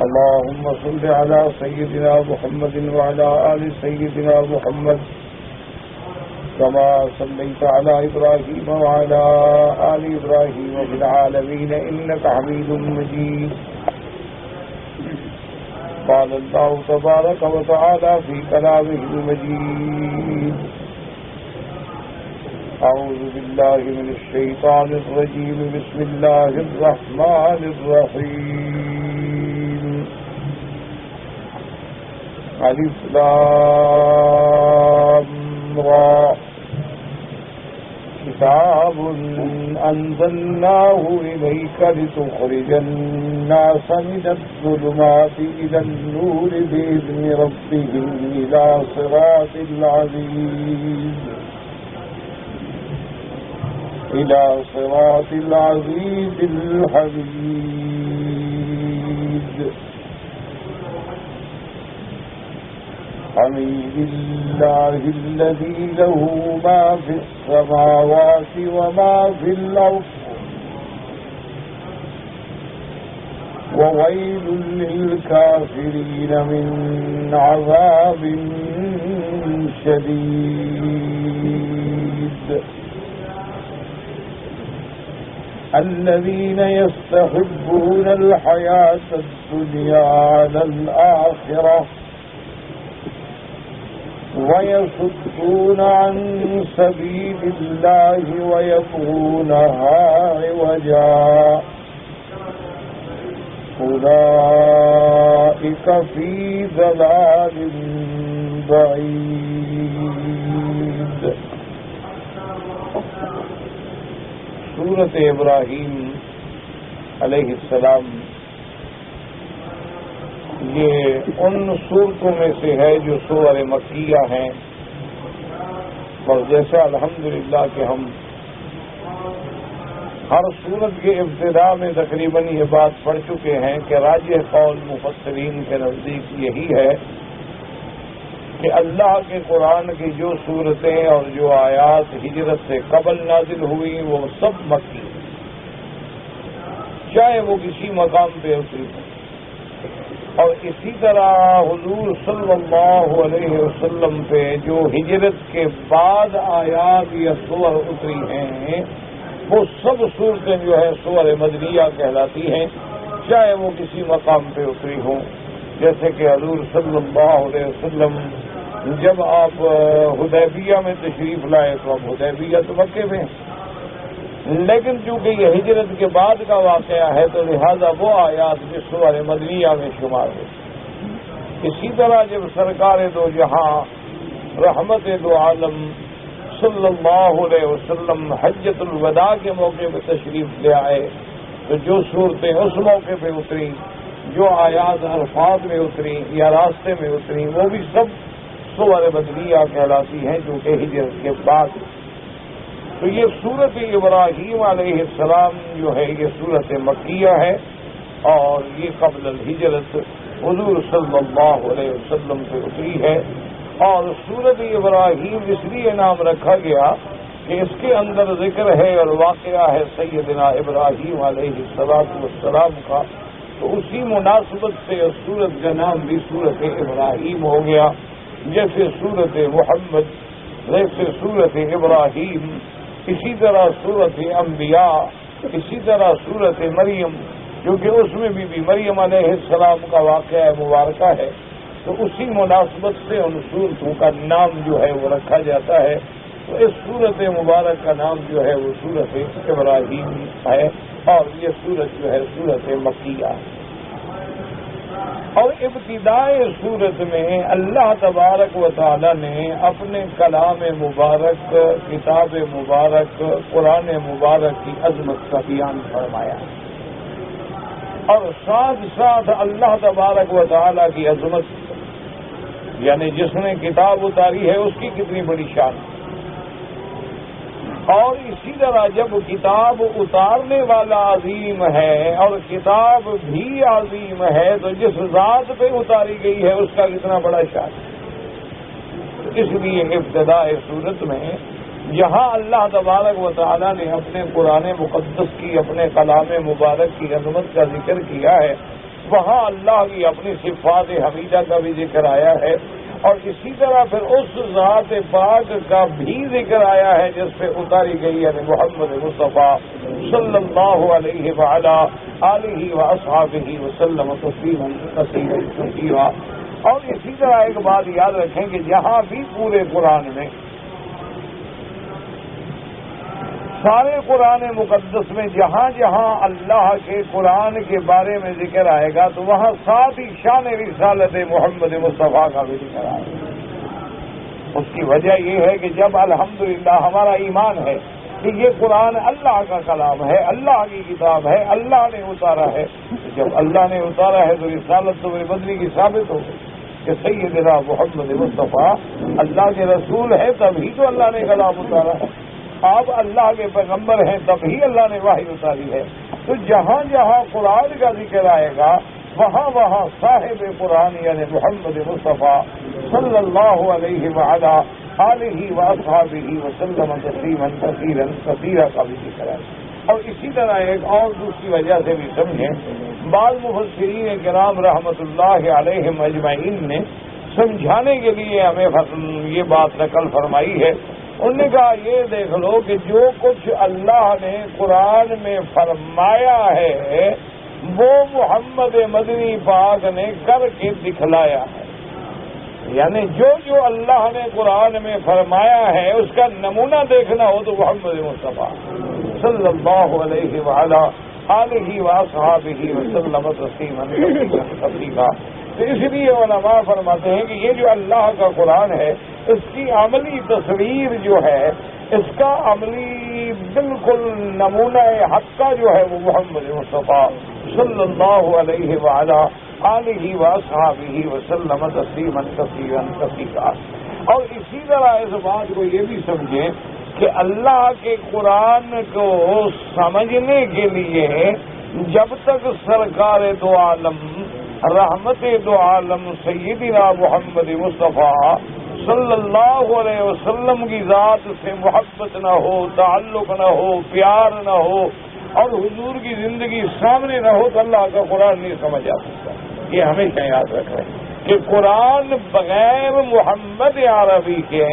اللهم صل على سيدنا محمد وعلى آل سيدنا محمد كما صليت على إبراهيم وعلى آل إبراهيم في العالمين إنك حميد مجيد. قال الله تبارك وتعالى في كلامه المجيد: أعوذ بالله من الشيطان الرجيم. بسم الله الرحمن الرحيم. ألف لام را. كتاب أنزلناه إليك لتخرج الناس من الظلمات إلى النور بإذن ربهم إلى صراط العزيز الحميد. حميد الله الذي له ما في السماوات وما في الأرض وويل للكافرين من عذاب شديد. الذين يستحبون الحياة الدنيا على الآخرة ويصدون عن سبيل الله ويبغونها عوجا أولئك في ضلال بعيد. سورۃ ابراہیم علیہ السلام یہ ان سورتوں میں سے ہے جو سور مکیہ ہیں، اور جیسے الحمدللہ کہ ہم ہر سورت کے ابتدا میں تقریباً یہ بات پڑھ چکے ہیں کہ راجح قول مفسرین کے نزدیک یہی ہے کہ اللہ کے قرآن کی جو صورتیں اور جو آیات ہجرت سے قبل نازل ہوئی وہ سب مکی، چاہے وہ کسی مقام پہ اتری ہو. اور اسی طرح حضور صلی اللہ علیہ وسلم پہ جو ہجرت کے بعد آیات یا سور اتری ہیں وہ سب صورتیں جو ہے سور مدنیہ کہلاتی ہیں، چاہے وہ کسی مقام پہ اتری ہوں. جیسے کہ حضور صلی اللہ علیہ وسلم جب آپ حدیبیہ میں تشریف لائے تو اب حدیبیہ تو مکے میں، لیکن چونکہ یہ ہجرت کے بعد کا واقعہ ہے تو لہذا وہ آیات بھی سور مدنیہ میں شمار ہے. اسی طرح جب سرکار دو جہاں رحمت دو عالم صلی اللہ علیہ وسلم حجۃ الوداع کے موقع پہ تشریف لے آئے تو جو صورتیں اس موقع پہ اتری، جو آیات عرفات میں اتری یا راستے میں اتری، وہ بھی سب سور مدنیہ کہلاتی ہیں جو کہ ہجرت کے بعد. تو یہ سورۃ ابراہیم علیہ السلام جو ہے یہ سورۃ مکیہ ہے اور یہ قبل الہجرت حضور صلی اللہ علیہ وسلم سے اتری ہے. اور سورۃ ابراہیم اس لیے نام رکھا گیا کہ اس کے اندر ذکر ہے اور واقعہ ہے سیدنا ابراہیم علیہ السلام کا، تو اسی مناسبت سے اس سورت کا نام بھی سورۃ ابراہیم ہو گیا. جیسے سورۃ محمد، جیسے سورۃ ابراہیم، اسی طرح سورۃ انبیاء، اسی طرح سورۃ مریم، کیونکہ اس میں بھی مریم علیہ السلام کا واقعہ مبارکہ ہے، تو اسی مناسبت سے ان سورتوں کا نام جو ہے وہ رکھا جاتا ہے. تو اس سورۃ مبارک کا نام جو ہے وہ سورۃ ابراہیم ہے، اور یہ سورت جو ہے سورۃ مکیہ. اور ابتدائے سورت میں اللہ تبارک و تعالی نے اپنے کلام مبارک، کتاب مبارک، قرآن مبارک کی عظمت کا بیان فرمایا، اور ساتھ ساتھ اللہ تبارک و تعالی کی عظمت، یعنی جس نے کتاب اتاری ہے اس کی کتنی بڑی شان. اور اسی طرح جب کتاب اتارنے والا عظیم ہے اور کتاب بھی عظیم ہے تو جس ذات پہ اتاری گئی ہے اس کا کتنا بڑا شان. اس لیے ابتداء سورت میں یہاں اللہ تبارک و تعالی نے اپنے قرآن مقدس کی، اپنے کلام مبارک کی عظمت کا ذکر کیا ہے، وہاں اللہ کی اپنی صفات حمیدہ کا بھی ذکر آیا ہے، اور اسی طرح پھر اس ذات پاک کا بھی ذکر آیا ہے جس پہ اتاری گئی ہے محمد مصطفیٰ صلی اللہ علیہ وعلی آلہ واصحابہ وسلم تسلیما کثیرا۔ اور اسی طرح ایک بات یاد رکھیں کہ جہاں بھی پورے قرآن میں، سارے قرآن مقدس میں جہاں جہاں اللہ کے قرآن کے بارے میں ذکر آئے گا تو وہاں ساتھ ہی شان رسالت محمد مصطفیٰ کا بھی ذکر آئے گا۔ اس کی وجہ یہ ہے کہ جب الحمدللہ ہمارا ایمان ہے کہ یہ قرآن اللہ کا کلام ہے، اللہ کی کتاب ہے، اللہ نے اتارا ہے، جب اللہ نے اتارا ہے تو رسالت تو بدلی کی ثابت ہو گئی کہ سیدنا محمد مصطفیٰ اللہ کے رسول ہے، تبھی تو اللہ نے کلام اتارا ہے۔ آپ اللہ کے پیغمبر ہیں تبھی اللہ نے وحی اتاری ہے۔ تو جہاں جہاں قرآن کا ذکر آئے گا وہاں وہاں صاحب قرآن یعنی محمد مصطفیٰ صلی اللہ علیہ وعلی آلہ واصحابہ وسلم تسلیما کثیرا کا بھی ذکر ہے۔ اور اسی طرح ایک اور دوسری وجہ سے بھی سمجھیں، بعض مفسرین کرام رحمۃ اللہ علیہم اجمعین نے سمجھانے کے لیے ہمیں یہ بات نقل فرمائی ہے۔ انہوں نے کہا یہ دیکھ لو کہ جو کچھ اللہ نے قرآن میں فرمایا ہے وہ محمد مدنی پاک نے کر کے دکھلایا ہے، یعنی جو اللہ نے قرآن میں فرمایا ہے اس کا نمونہ دیکھنا ہو تو محمد مصطفیٰ صلی اللہ علیہ وعلی آلہ واصحابہ وسلم تسلیما کثیرا۔ تو اس لیے علماء فرماتے ہیں کہ یہ جو اللہ کا قرآن ہے اس کی عملی تصویر جو ہے، اس کا عملی بالکل نمونہ حق کا جو ہے وہ محمد مصطفیٰ صلی اللہ علیہ وعلی آلہ واصحابہ وسلم تسلیما کثیرا۔ اور اسی طرح اس بات کو یہ بھی سمجھیں کہ اللہ کے قرآن کو سمجھنے کے لیے جب تک سرکار دو عالم رحمت دو عالم سیدنا محمد مصطفیٰ صلی اللہ علیہ وسلم کی ذات سے محبت نہ ہو، تعلق نہ ہو، پیار نہ ہو اور حضور کی زندگی سامنے نہ ہو تو اللہ کا قرآن نہیں سمجھ آ سکتا۔ یہ ہمیشہ یاد رکھیں کہ قرآن بغیر محمد عربی کے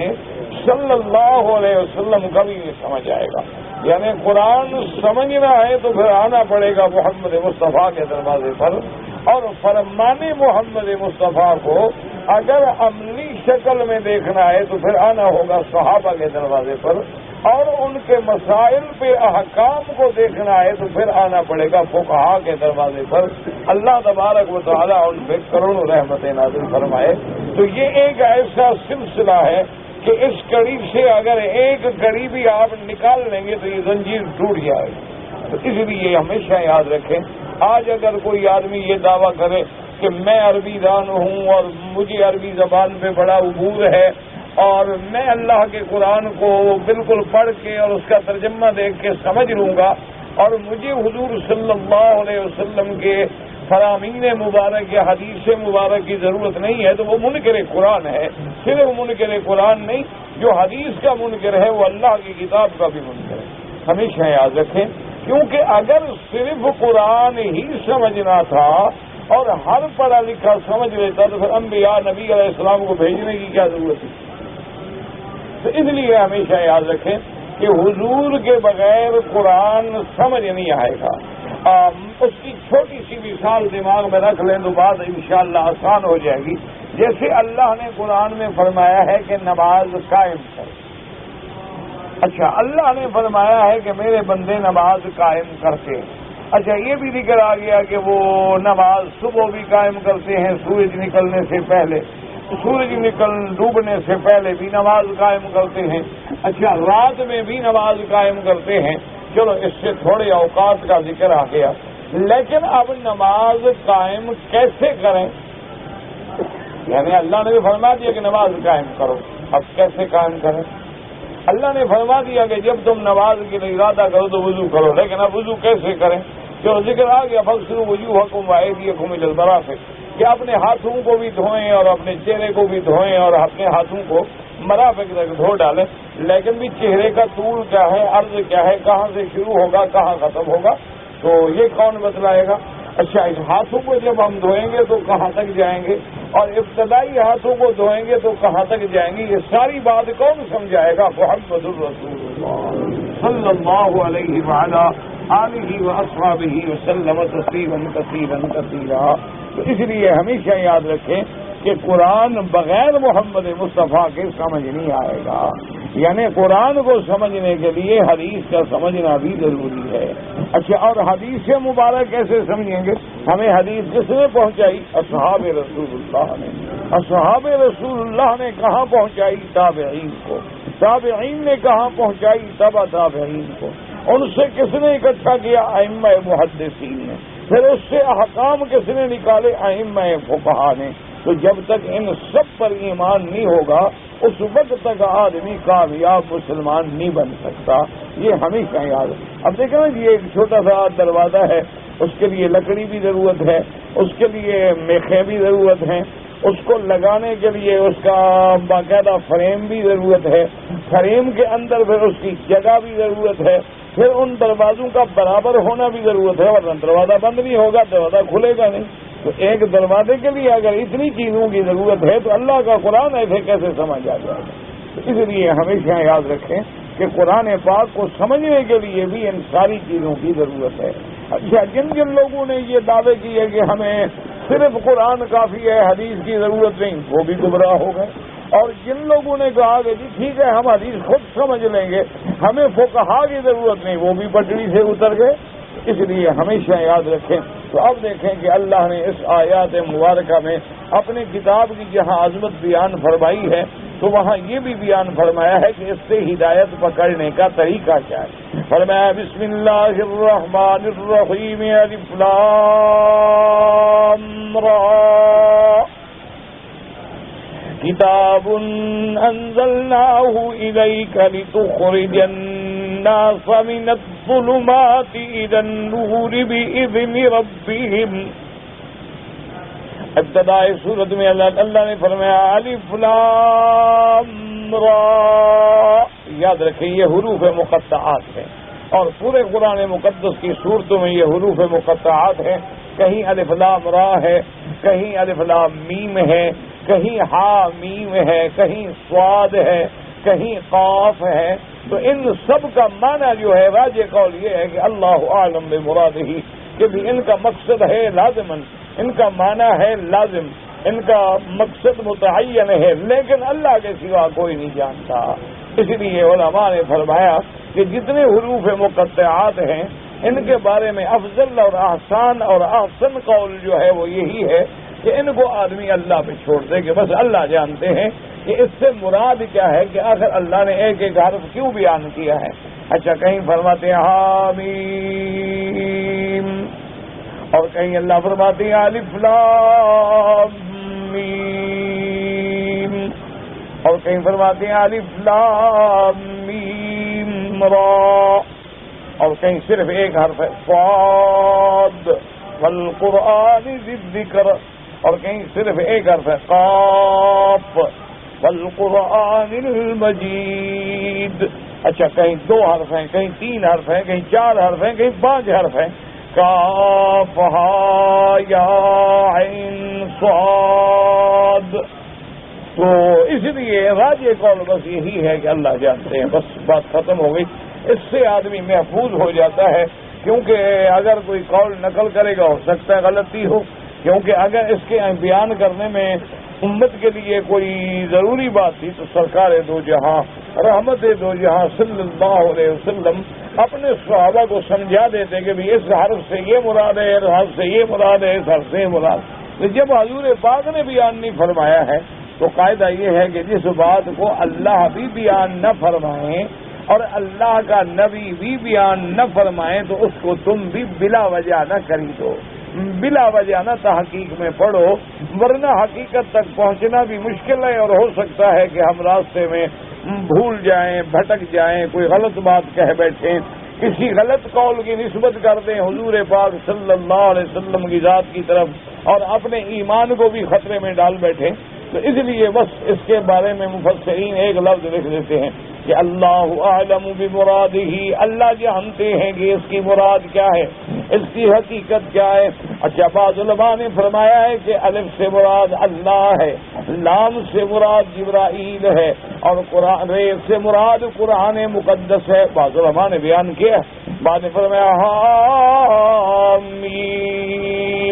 صلی اللہ علیہ وسلم کبھی نہیں سمجھ آئے گا۔ یعنی قرآن سمجھنا ہے تو پھر آنا پڑے گا محمد مصطفیٰ کے دروازے پر، اور فرمان محمد مصطفیٰ کو اگر عملی شکل میں دیکھنا ہے تو پھر آنا ہوگا صحابہ کے دروازے پر، اور ان کے مسائل پہ احکام کو دیکھنا ہے تو پھر آنا پڑے گا فقہا کے دروازے پر۔ اللہ تبارک و تعالیٰ ان پہ کروڑوں رحمتیں نازل فرمائے۔ تو یہ ایک ایسا سلسلہ ہے کہ اس کڑی سے اگر ایک کڑی بھی آپ نکال لیں گے تو یہ زنجیر ٹوٹ جائے گی۔ تو اس لیے ہمیشہ یاد رکھیں، آج اگر کوئی آدمی یہ دعویٰ کرے کہ میں عربی دان ہوں اور مجھے عربی زبان پہ بڑا عبور ہے اور میں اللہ کے قرآن کو بالکل پڑھ کے اور اس کا ترجمہ دیکھ کے سمجھ لوں گا اور مجھے حضور صلی اللہ علیہ وسلم کے فرامین مبارک یا حدیث مبارک کی ضرورت نہیں ہے تو وہ منکر قرآن ہے۔ صرف منکر قرآن نہیں، جو حدیث کا منکر ہے وہ اللہ کی کتاب کا بھی منکر ہے۔ ہمیشہ یاد رکھیں، کیونکہ اگر صرف قرآن ہی سمجھنا تھا اور ہر پڑھا لکھا سمجھ لیتا تو پھر انبیاء نبی علیہ السلام کو بھیجنے کی کیا ضرورت ہے؟ تو اس لیے ہمیشہ یاد رکھیں کہ حضور کے بغیر قرآن سمجھ نہیں آئے گا۔ اس کی چھوٹی سی مثال دماغ میں رکھ لیں تو بات انشاءاللہ آسان ہو جائے گی۔ جیسے اللہ نے قرآن میں فرمایا ہے کہ نماز قائم کر، اچھا اللہ نے فرمایا ہے کہ میرے بندے نماز قائم کرتے، اچھا یہ بھی ذکر آ گیا کہ وہ نماز صبح بھی قائم کرتے ہیں سورج نکلنے سے پہلے، سورج ڈوبنے سے پہلے بھی نماز قائم کرتے ہیں، اچھا رات میں بھی نماز قائم کرتے ہیں۔ چلو اس سے تھوڑے اوقات کا ذکر آ گیا، لیکن اب نماز قائم کیسے کریں؟ یعنی اللہ نے بھی فرما دیا کہ نماز قائم کرو، اب کیسے قائم کریں؟ اللہ نے فرما دیا کہ جب تم نماز کے لیے ارادہ کرو تو وضو کرو، لیکن اب وضو کیسے کریں؟ جو ذکر آ گیا فاغسلوا وجوہکم وایدیکم الی المرافق، کہ اپنے ہاتھوں کو بھی دھوئیں اور اپنے چہرے کو بھی دھوئیں اور اپنے ہاتھوں کو مرافق تک دھو ڈالیں، لیکن بھی چہرے کا طول کیا ہے، عرض کیا ہے، کہاں سے شروع ہوگا کہاں ختم ہوگا، تو یہ کون بتلائے گا؟ اچھا، اس ہاتھوں کو جب ہم دھوئیں گے تو کہاں تک جائیں گے، اور ابتدائی ہاتھوں کو دھوئیں گے تو کہاں تک جائیں گے، یہ ساری بات کون سمجھائے گا؟ محمد الرسول اللہ صلی اللہ علیہ وعلا آلہ واصحابہ وسلم تسلیما کثیرا کثیرا۔ تو اس لیے ہمیشہ یاد رکھیں کہ قرآن بغیر محمد مصطفیٰ کے سمجھ نہیں آئے گا، یعنی قرآن کو سمجھنے کے لیے حدیث کا سمجھنا بھی ضروری ہے۔ اچھا، اور حدیث مبارک کیسے سمجھیں گے؟ ہمیں حدیث کس نے پہنچائی؟ اصحاب رسول اللہ نے۔ اصحاب رسول اللہ نے کہاں پہنچائی؟ تابعین کو۔ تابعین نے کہاں پہنچائی؟ تبع تابعین کو۔ ان سے کس نے اکٹھا کیا؟ ائمہ محدثین نے۔ پھر اس سے احکام کس نے نکالے؟ ائمہ فقہا نے۔ تو جب تک ان سب پر ایمان نہیں ہوگا اس وقت تک آدمی کامیاب مسلمان نہیں بن سکتا، یہ ہمیشہ یاد ہے۔ اب دیکھیں نا، یہ ایک چھوٹا سا دروازہ ہے، اس کے لیے لکڑی بھی ضرورت ہے، اس کے لیے میخیں بھی ضرورت ہیں، اس کو لگانے کے لیے اس کا باقاعدہ فریم بھی ضرورت ہے، فریم کے اندر پھر اس کی جگہ بھی ضرورت ہے، پھر ان دروازوں کا برابر ہونا بھی ضرورت ہے، ورنہ دروازہ بند نہیں ہوگا، دروازہ کھلے گا نہیں۔ تو ایک دروازے کے لیے اگر اتنی چیزوں کی ضرورت ہے تو اللہ کا قرآن ایسے کیسے سمجھ آ جائے گا؟ تو اس لیے ہمیشہ یاد رکھیں کہ قرآن پاک کو سمجھنے کے لیے بھی ان ساری چیزوں کی ضرورت ہے۔ اچھا، جن جن لوگوں نے یہ دعوے کیے کہ ہمیں صرف قرآن کافی ہے، حدیث کی ضرورت نہیں، وہ بھی گمراہ ہو گئے، اور جن لوگوں نے کہا کہ جی ٹھیک ہے ہم حدیث خود سمجھ لیں گے، ہمیں فقہا کی ضرورت نہیں، وہ بھی پٹڑی سے اتر گئے۔ اس لیے ہمیشہ یاد رکھیں۔ تو اب دیکھیں کہ اللہ نے اس آیات مبارکہ میں اپنی کتاب کی جہاں عظمت بیان فرمائی ہے تو وہاں یہ بھی بیان فرمایا ہے کہ اس سے ہدایت پکڑنے کا طریقہ کیا ہے۔ فرمایا بسم اللہ الرحمن الرحیم الف لام را کتاب انزلناہ الیک لتخرج الناس من الظلمات الى النور باذن ربهم۔ ابتدائی صورت میں اللہ نے فرمایا الف لام را، یاد رکھیں یہ حروف مقطعات ہیں، اور پورے قرآن مقدس کی صورتوں میں یہ حروف مقطعات ہیں۔ کہیں الف لام را ہے، کہیں الف لام میم ہے، کہیں ہا میم ہے، کہیں صاد ہے، کہیں قاف ہے۔ تو ان سب کا معنی جو ہے راجح قول یہ ہے کہ اللہ اعلم بمرادہ، کہ بھی ان کا مقصد ہے لازماً، ان کا معنی ہے لازم، ان کا مقصد متعین ہے، لیکن اللہ کے سوا کوئی نہیں جانتا۔ اس لیے علماء نے فرمایا کہ جتنے حروف مقطعات ہیں ان کے بارے میں افضل اور احسان اور احسن قول جو ہے وہ یہی ہے کہ ان کو آدمی اللہ پہ چھوڑ دے، کہ بس اللہ جانتے ہیں کہ اس سے مراد کیا ہے، کہ آخر اللہ نے ایک ایک حرف کیوں بیان کیا ہے۔ اچھا، کہیں فرماتے ہیں حامیم، اور کہیں اللہ فرماتے ہیں الف لام میم، اور کہیں فرماتے ہیں الف لام میم را، اور کہیں صرف ایک حرف ہے صاد والقرآن ذی الذکر، اور کہیں صرف ایک حرف ہے قاف والقرآن المجید۔ اچھا، کہیں دو حرف ہیں، کہیں تین حرف ہیں، کہیں چار حرف ہیں، کہیں پانچ حرف ہیں، کاف ہا یا عین صاد۔ تو اس لیے راجح قول بس یہی ہے کہ اللہ جانتے ہیں، بس بات ختم ہو گئی۔ اس سے آدمی محفوظ ہو جاتا ہے، کیونکہ اگر کوئی قول نقل کرے گا ہو سکتا ہے غلطی ہو، کیونکہ اگر اس کے بیان کرنے میں امت کے لیے کوئی ضروری بات تھی تو سرکار دو جہاں رحمت دو جہاں صلی اللہ علیہ وسلم اپنے صحابہ کو سمجھا دیتے کہ بھی اس حرف سے یہ مراد ہے، اس حرف سے یہ مراد ہے، اس حرف سے یہ مراد۔ تو جب حضور پاک نے بیان نہیں فرمایا ہے تو قاعدہ یہ ہے کہ جس بات کو اللہ بھی بیان نہ فرمائیں اور اللہ کا نبی بھی بیان نہ فرمائیں تو اس کو تم بھی بلا وجہ نہ خریدو، بلا وجہ نہ تحقیق میں پڑھو، ورنہ حقیقت تک پہنچنا بھی مشکل ہے، اور ہو سکتا ہے کہ ہم راستے میں بھول جائیں، بھٹک جائیں، کوئی غلط بات کہہ بیٹھیں، کسی غلط قول کی نسبت کر دیں حضور پاک صلی اللہ علیہ وسلم کی ذات کی طرف اور اپنے ایمان کو بھی خطرے میں ڈال بیٹھیں۔ تو اس لیے بس اس کے بارے میں مفسرین ایک لفظ لکھ دیتے ہیں کہ اللہ اعلم بمرادہ، اللہ جانتے ہیں کہ اس کی مراد کیا ہے، اس کی حقیقت کیا ہے۔ اچھا، بعض علماء نے فرمایا ہے کہ الف سے مراد اللہ ہے، لام سے مراد جبرائیل ہے، اور قرآن ر سے مراد قرآن مقدس ہے۔ بعض علماء نے بیان کیا، بعد نے فرمایا حامیم،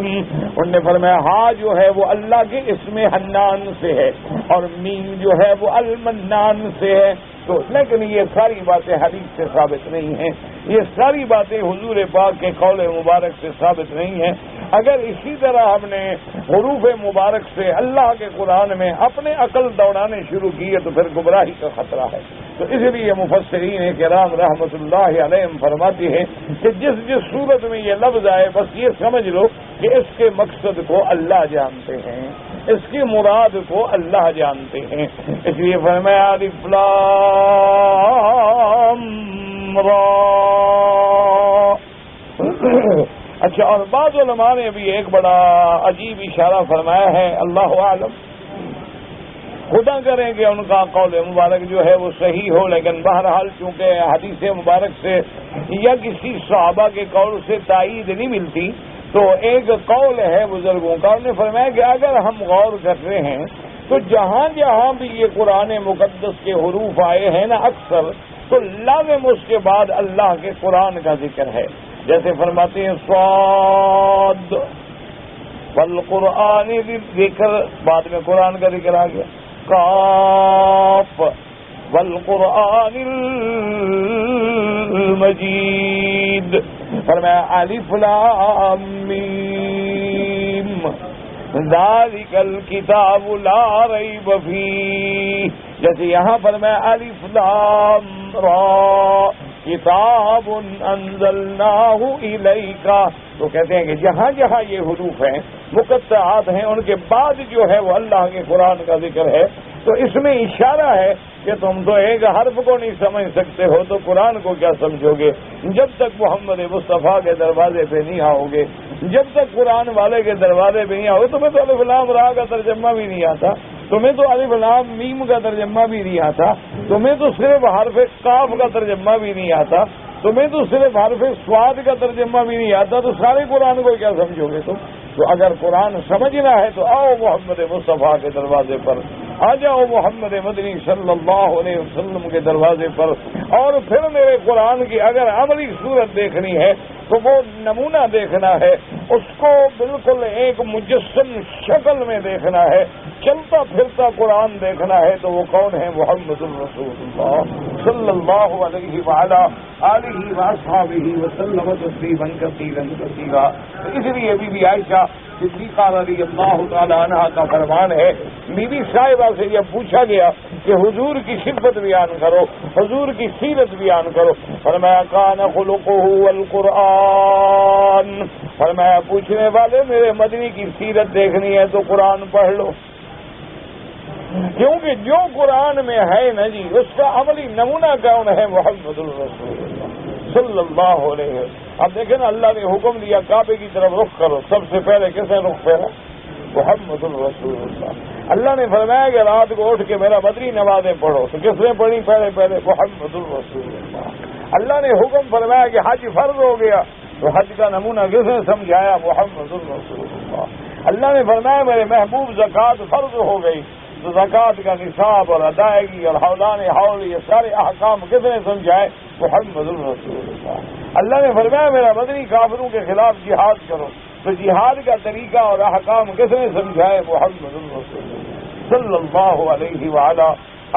انہوں نے فرمایا ہا جو ہے وہ اللہ کے اسم حنان سے ہے، اور میم جو ہے وہ المنان سے ہے۔ تو لیکن یہ ساری باتیں حدیث سے ثابت نہیں ہیں، یہ ساری باتیں حضور پاک کے قول مبارک سے ثابت نہیں ہیں۔ اگر اسی طرح ہم نے حروف مبارک سے اللہ کے قرآن میں اپنے عقل دوڑانے شروع کیے تو پھر گمراہی کا خطرہ ہے۔ تو اس لیے مفسرین کرام رحمۃ اللہ علیہم فرماتے ہیں کہ جس صورت میں یہ لفظ آئے بس یہ سمجھ لو کہ اس کے مقصد کو اللہ جانتے ہیں، اس کی مراد کو اللہ جانتے ہیں۔ اس لیے فرمایا الف لام را۔ اچھا، اور بعض علماء نے بھی ایک بڑا عجیب اشارہ فرمایا ہے، اللہ عالم، خدا کریں کہ ان کا قول مبارک جو ہے وہ صحیح ہو، لیکن بہرحال چونکہ حدیث مبارک سے یا کسی صحابہ کے قول سے تائید نہیں ملتی، تو ایک قول ہے بزرگوں کا، انہوں نے فرمایا کہ اگر ہم غور کر رہے ہیں تو جہاں جہاں بھی یہ قرآن مقدس کے حروف آئے ہیں نا اکثر، تو لازم اس کے بعد اللہ کے قرآن کا ذکر ہے۔ جیسے فرماتے ہیں صاد والقرآن ذکر، بعد میں قرآن کا ذکر آ گیا، قاف والقرآن المجید، فرمایا الف لام میم ذالک الکتاب لا ریب فیہ، جیسے یہاں فرمایا الف لام را کتاب انزلناہ الیک، تو کہتے ہیں کہ جہاں جہاں یہ حروف ہیں مقطعات ہیں ان کے بعد جو ہے وہ اللہ کے قرآن کا ذکر ہے، تو اس میں اشارہ ہے کہ تم تو ایک حرف کو نہیں سمجھ سکتے ہو تو قرآن کو کیا سمجھو گے؟ جب تک محمد مصطفیٰ کے دروازے پہ نہیں آؤ گے، جب تک قرآن والے کے دروازے پہ نہیں آؤ، تمہیں تو الف لام را کا ترجمہ بھی نہیں آتا، تمہیں تو الف لام میم کا ترجمہ بھی نہیں آتا، تمہیں تو صرف حرف قاف کا ترجمہ بھی نہیں آتا، تمہیں تو صرف حرف سواد کا ترجمہ بھی نہیں آتا، تو سارے قرآن کو کیا سمجھو گے تم؟ تو اگر قرآن سمجھنا ہے تو آؤ محمد مصطفیٰ کے دروازے پر، آ جاؤ محمد مدنی صلی اللہ علیہ وسلم کے دروازے پر، اور پھر میرے قرآن کی اگر عملی صورت دیکھنی ہے تو وہ نمونہ دیکھنا ہے، اس کو بالکل ایک مجسم شکل میں دیکھنا ہے، چلتا پھرتا قرآن دیکھنا ہے، تو وہ کون ہے؟ محمد الرسول اللہ صلی اللہ علیہ وعلا آلہ واصحابہ وسلم تسلیما کثیرا کثیرا۔ اس لیے بی بی عائشہ صدیقہ رضی اللہ تعالی عنہ کا فرمان ہے، بی بی صاحبہ سے جب پوچھا گیا کہ حضور کی صفت بیان کرو، حضور کی سیرت بیان کرو، فرمایا کان خلقہ القرآن، فرمایا پوچھنے والے میرے مدنی کی سیرت دیکھنی ہے تو قرآن پڑھ لو، کیونکہ جو قرآن میں ہے نا جی اس کا عملی نمونہ کون ہے؟ محمد الرسول اللہ صلی اللہ علیہ وسلم۔ اب دیکھیں نا، اللہ نے حکم دیا کعبے کی طرف رخ کرو، سب سے پہلے کس نے رخ پھیرا؟ محمد الرسول اللہ۔ اللہ نے فرمایا کہ رات کو اٹھ کے میرا بدری نمازیں پڑھو، تو کس نے پڑھی پہلے؟ محمد الرسول اللہ۔ اللہ نے حکم فرمایا کہ حج فرض ہو گیا، تو حج کا نمونہ کس نے سمجھایا؟ محمد الرسول اللہ۔ اللہ نے فرمایا میرے محبوب زکوٰۃ فرض ہو گئی، تو زکوٰۃ کا نصاب اور ادائیگی اور حولان حول یہ سارے احکام کس نے سمجھائے؟ محمد الرسول اللہ۔ اللہ نے فرمایا میرا مدنی کافروں کے خلاف جہاد کرو، تو جہاد کا طریقہ اور احکام کس نے سمجھائے؟ محمد الرسول اللہ صلی اللہ علیہ وعلا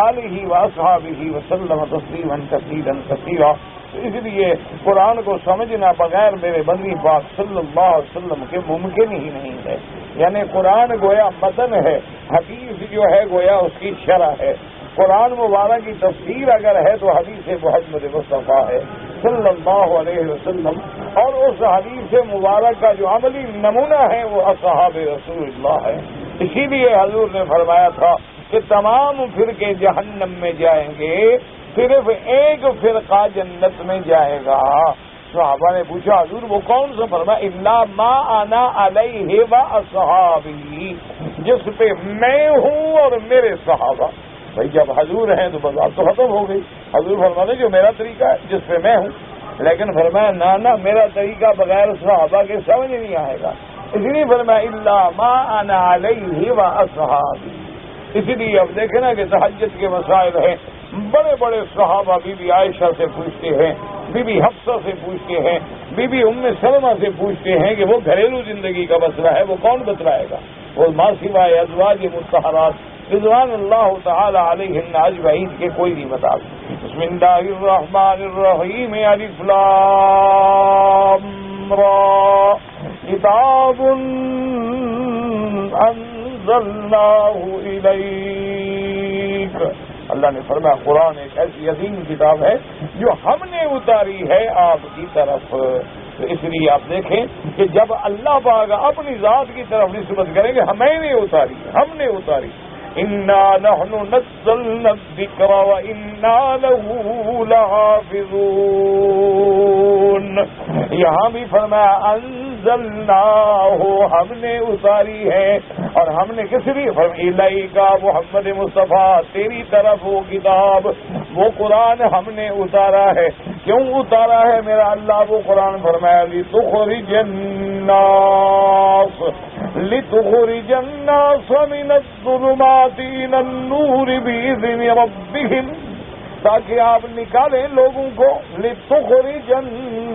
آلہ واصحابہ وسلم تسلیما کثیرا کثیرا۔ اس لیے قرآن کو سمجھنا بغیر میرے بندی پاک صلی اللہ علیہ وسلم کے ممکن ہی نہیں ہے، یعنی قرآن گویا متن ہے، حدیث جو ہے گویا اس کی شرح ہے، قرآن مبارک کی تفسیر اگر ہے تو حدیث محمد مصطفیٰ ہے صلی اللہ علیہ وسلم، اور اس حدیث مبارک کا جو عملی نمونہ ہے وہ اصحاب رسول اللہ ہے۔ اسی لیے حضور نے فرمایا تھا کہ تمام فرقے جہنم میں جائیں گے، صرف ایک فرقہ جنت میں جائے گا۔ صحابہ نے پوچھا حضور وہ کون سا؟ فرمایا الا ما انا علیہ واصحابی، جس پہ میں ہوں اور میرے صحابہ۔ بھائی جب حضور ہیں تو بات تو ختم ہو گئی، حضور فرماتے جو میرا طریقہ ہے جس پہ میں ہوں، لیکن فرمایا نہ میرا طریقہ بغیر صحابہ کے سمجھ نہیں آئے گا، اس لیے فرمایا الا ما انا علیہ واصحابی. اسی لیے اب دیکھیں نا کہ تہجد کے مسائل ہیں. بڑے بڑے صحابہ بی بی عائشہ سے پوچھتے ہیں, بی بی حفصہ سے پوچھتے ہیں, بی بی ام سلمہ سے پوچھتے ہیں کہ وہ گھریلو زندگی کا مسئلہ ہے, وہ کون بتلائے گا؟ وہ ما سوائے ازواج مطہرات رضوان اللہ تعالی علیہن اجمعین کے کوئی نہیں بتا. بسم اللہ الرحمن الرحیم. الف لام را کتاب انزلناہ الیک. اللہ نے فرمایا قرآن ایک ایسی عظیم کتاب ہے جو ہم نے اتاری ہے آپ کی طرف. تو اس لیے آپ دیکھیں کہ جب اللہ پاک اپنی ذات کی طرف نسبت کریں گے, ہمیں نے اتاری, ہم نے اتاری. انا نحن نزلنا الذکر وانا له لحافظون. یہاں بھی فرمایا انزلناہ, ہم نے اتاری ہے. اور ہم نے کس لیے فرمایا الیک محمد مصطفیٰ, تیری طرف وہ کتاب, وہ قرآن ہم نے اتارا ہے. کیوں اتارا ہے میرا اللہ وہ قرآن؟ فرمایا لتخرج الناس من الظلمات الى النور باذن ربهم, تاکہ آپ نکالیں لوگوں کو. لتخرج الناس,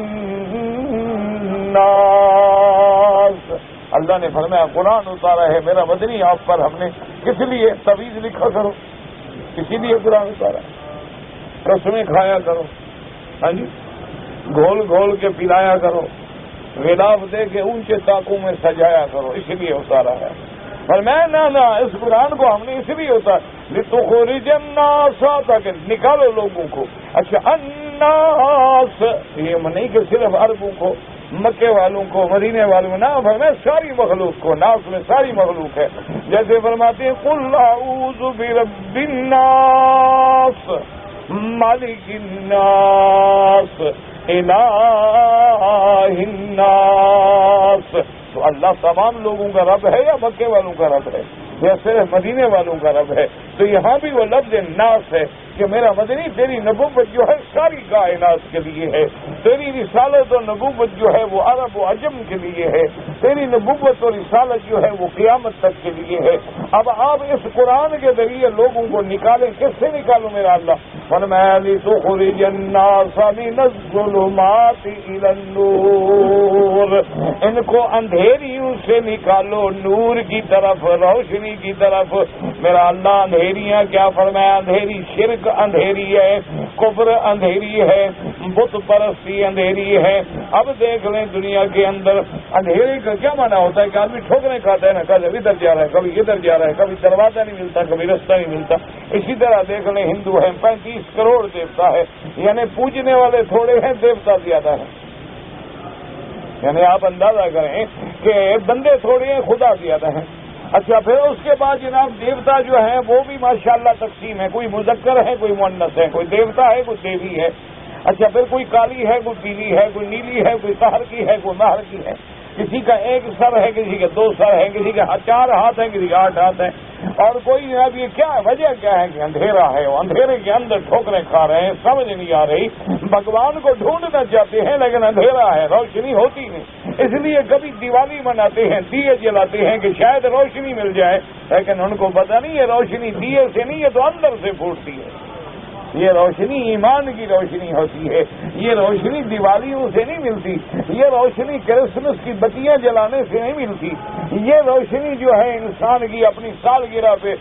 اللہ نے فرمایا قرآن اتارا ہے میرا مدنی آپ پر, ہم نے کس لیے تعویذ لکھا کرو, اسی لیے قرآن اتارا ہے. قسمیں کھایا کرو, ہاں جی, گھول گھول کے پلایا کرو, غلاف دے کے اونچے طاقوں میں سجایا کرو, اس لیے اتارا ہے. پر میں نہ اس قرآن کو ہم نے اس لیے اتارا لتخرج الناس, تاکہ نکالو لوگوں کو. اچھا الناس یہ نہیں کہ صرف عربوں کو, مکے والوں کو, مدینے والوں کو, نہ فرمائے ساری مخلوق کو. ناس میں ساری مخلوق ہے. جیسے فرماتے ہیں قل اعوذ برب الناس مالک الناس الہ الناس. تو اللہ تمام لوگوں کا رب ہے یا مکے والوں کا رب ہے یا صرف مدینے والوں کا رب ہے؟ تو یہاں بھی وہ لفظ ناس ہے کہ میرا مدنی تیری نبوت جو ہے ساری کائنات کے لیے ہے. تیری رسالت اور نبوت جو ہے وہ عرب و عجم کے لیے ہے. تیری نبوت اور رسالت جو ہے وہ قیامت تک کے لیے ہے. اب آپ اس قرآن کے ذریعے لوگوں کو نکالیں, کس سے نکالوں میرا اللہ؟ فرمایا لتخرج الناس من الظلمات الى النور, ان کو اندھیریوں سے نکالو نور کی طرف, روشنی کی طرف. میرا اللہ اندھیریاں کیا فرمایا؟ اندھیری شرک اندھیری ہے, کفر اندھیری ہے, بت پرستی اندھیری ہے. اب دیکھ لیں دنیا کے اندر اندھیرے کا کیا معنی ہوتا ہے کہ آدمی ٹھوکریں کھاتا ہے نا, کبھی ادھر جا رہا ہے, کبھی ادھر جا رہا ہے, کبھی دروازہ نہیں ملتا, کبھی رستہ نہیں ملتا. اسی طرح دیکھ لیں ہندو ہیں 35 کروڑ دیوتا ہے, یعنی پوجنے والے تھوڑے ہیں, دیوتا زیادہ ہیں. یعنی آپ اندازہ کریں کہ بندے تھوڑے ہیں, خدا زیادہ ہیں. اچھا پھر اس کے بعد جناب دیوتا جو ہیں وہ بھی ماشاءاللہ تقسیم ہے, کوئی مذکر ہے, کوئی مؤنث ہے, کوئی دیوتا ہے, کوئی دیوی ہے. اچھا پھر کوئی کالی ہے, کوئی پیلی ہے, کوئی نیلی ہے, کوئی قہر کی ہے, کوئی مہر کی ہے. کسی کا 1 سر ہے, کسی کے 2 سر ہے, کسی کے 4 ہاتھ ہیں, کسی کے 8 ہاتھ ہیں. اور کوئی اب یہ کیا ہے, وجہ کیا ہے کہ اندھیرا ہے, وہ اندھیرے کے اندر ٹھوکریں کھا رہے ہیں, سمجھ نہیں آ رہی. بھگوان کو ڈھونڈنا چاہتے ہیں لیکن اندھیرا ہے, روشنی ہوتی نہیں. اس لیے کبھی دیوالی مناتے ہیں, دیے جلاتے ہیں کہ شاید روشنی مل جائے, لیکن ان کو پتہ نہیں ہے روشنی دیے سے نہیں ہے تو اندر سے پھوٹتی ہے. یہ روشنی ایمان کی روشنی ہوتی ہے, یہ روشنی دیوالیوں سے نہیں ملتی, یہ روشنی کرسمس کی بتیاں جلانے سے نہیں ملتی, یہ روشنی جو ہے انسان کی اپنی سالگرہ پہ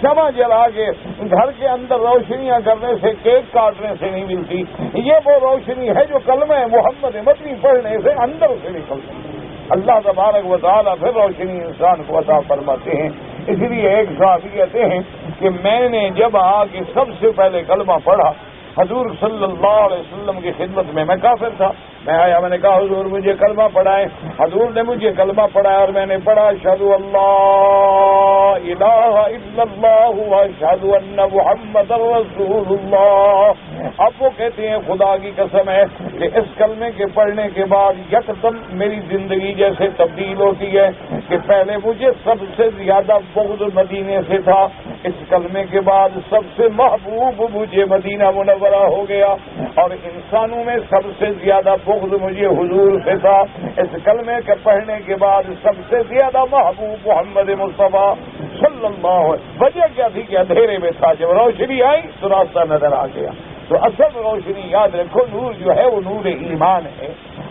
شمع جلا کے گھر کے اندر روشنیاں کرنے سے, کیک کاٹنے سے نہیں ملتی. یہ وہ روشنی ہے جو کلمہ محمد مدنی پڑھنے سے اندر سے نکلتی ہے. اللہ تبارک و تعالیٰ پھر روشنی انسان کو عطا فرماتے ہیں. اس لیے ایک صحابی کہتے ہیں کہ میں نے جب آ کے سب سے پہلے کلمہ پڑھا حضور صلی اللہ علیہ وسلم کی خدمت میں کافر تھا, میں آیا, میں نے کہا حضور مجھے کلمہ پڑھائیں. حضور نے مجھے کلمہ پڑھایا اور میں نے پڑھا اشہد اللہ الہ الا اللہ واشہد ان محمد رسول اللہ. اب وہ کہتے ہیں خدا کی قسم ہے کہ اس کلمے کے پڑھنے کے بعد یکدم میری زندگی جیسے تبدیل ہوتی ہے کہ پہلے مجھے سب سے زیادہ بغض مدینے سے تھا, اس کلمے کے بعد سب سے محبوب مجھے مدینہ منورہ ہو گیا، اور انسانوں میں سب سے زیادہ بغض مجھے حضور سے تھا۔ اس کلمے کے پڑھنے کے بعد سب سے زیادہ محبوب محمد مصطفیٰ صلی اللہ علیہ وسلم۔ وجہ کیا تھی کہ اندھیرے میں تھا، جب روشنی آئی تو راستہ نظر آ گیا۔ تو اصل روشنی یاد رکھو، نور جو ہے وہ نور ایمان ہے۔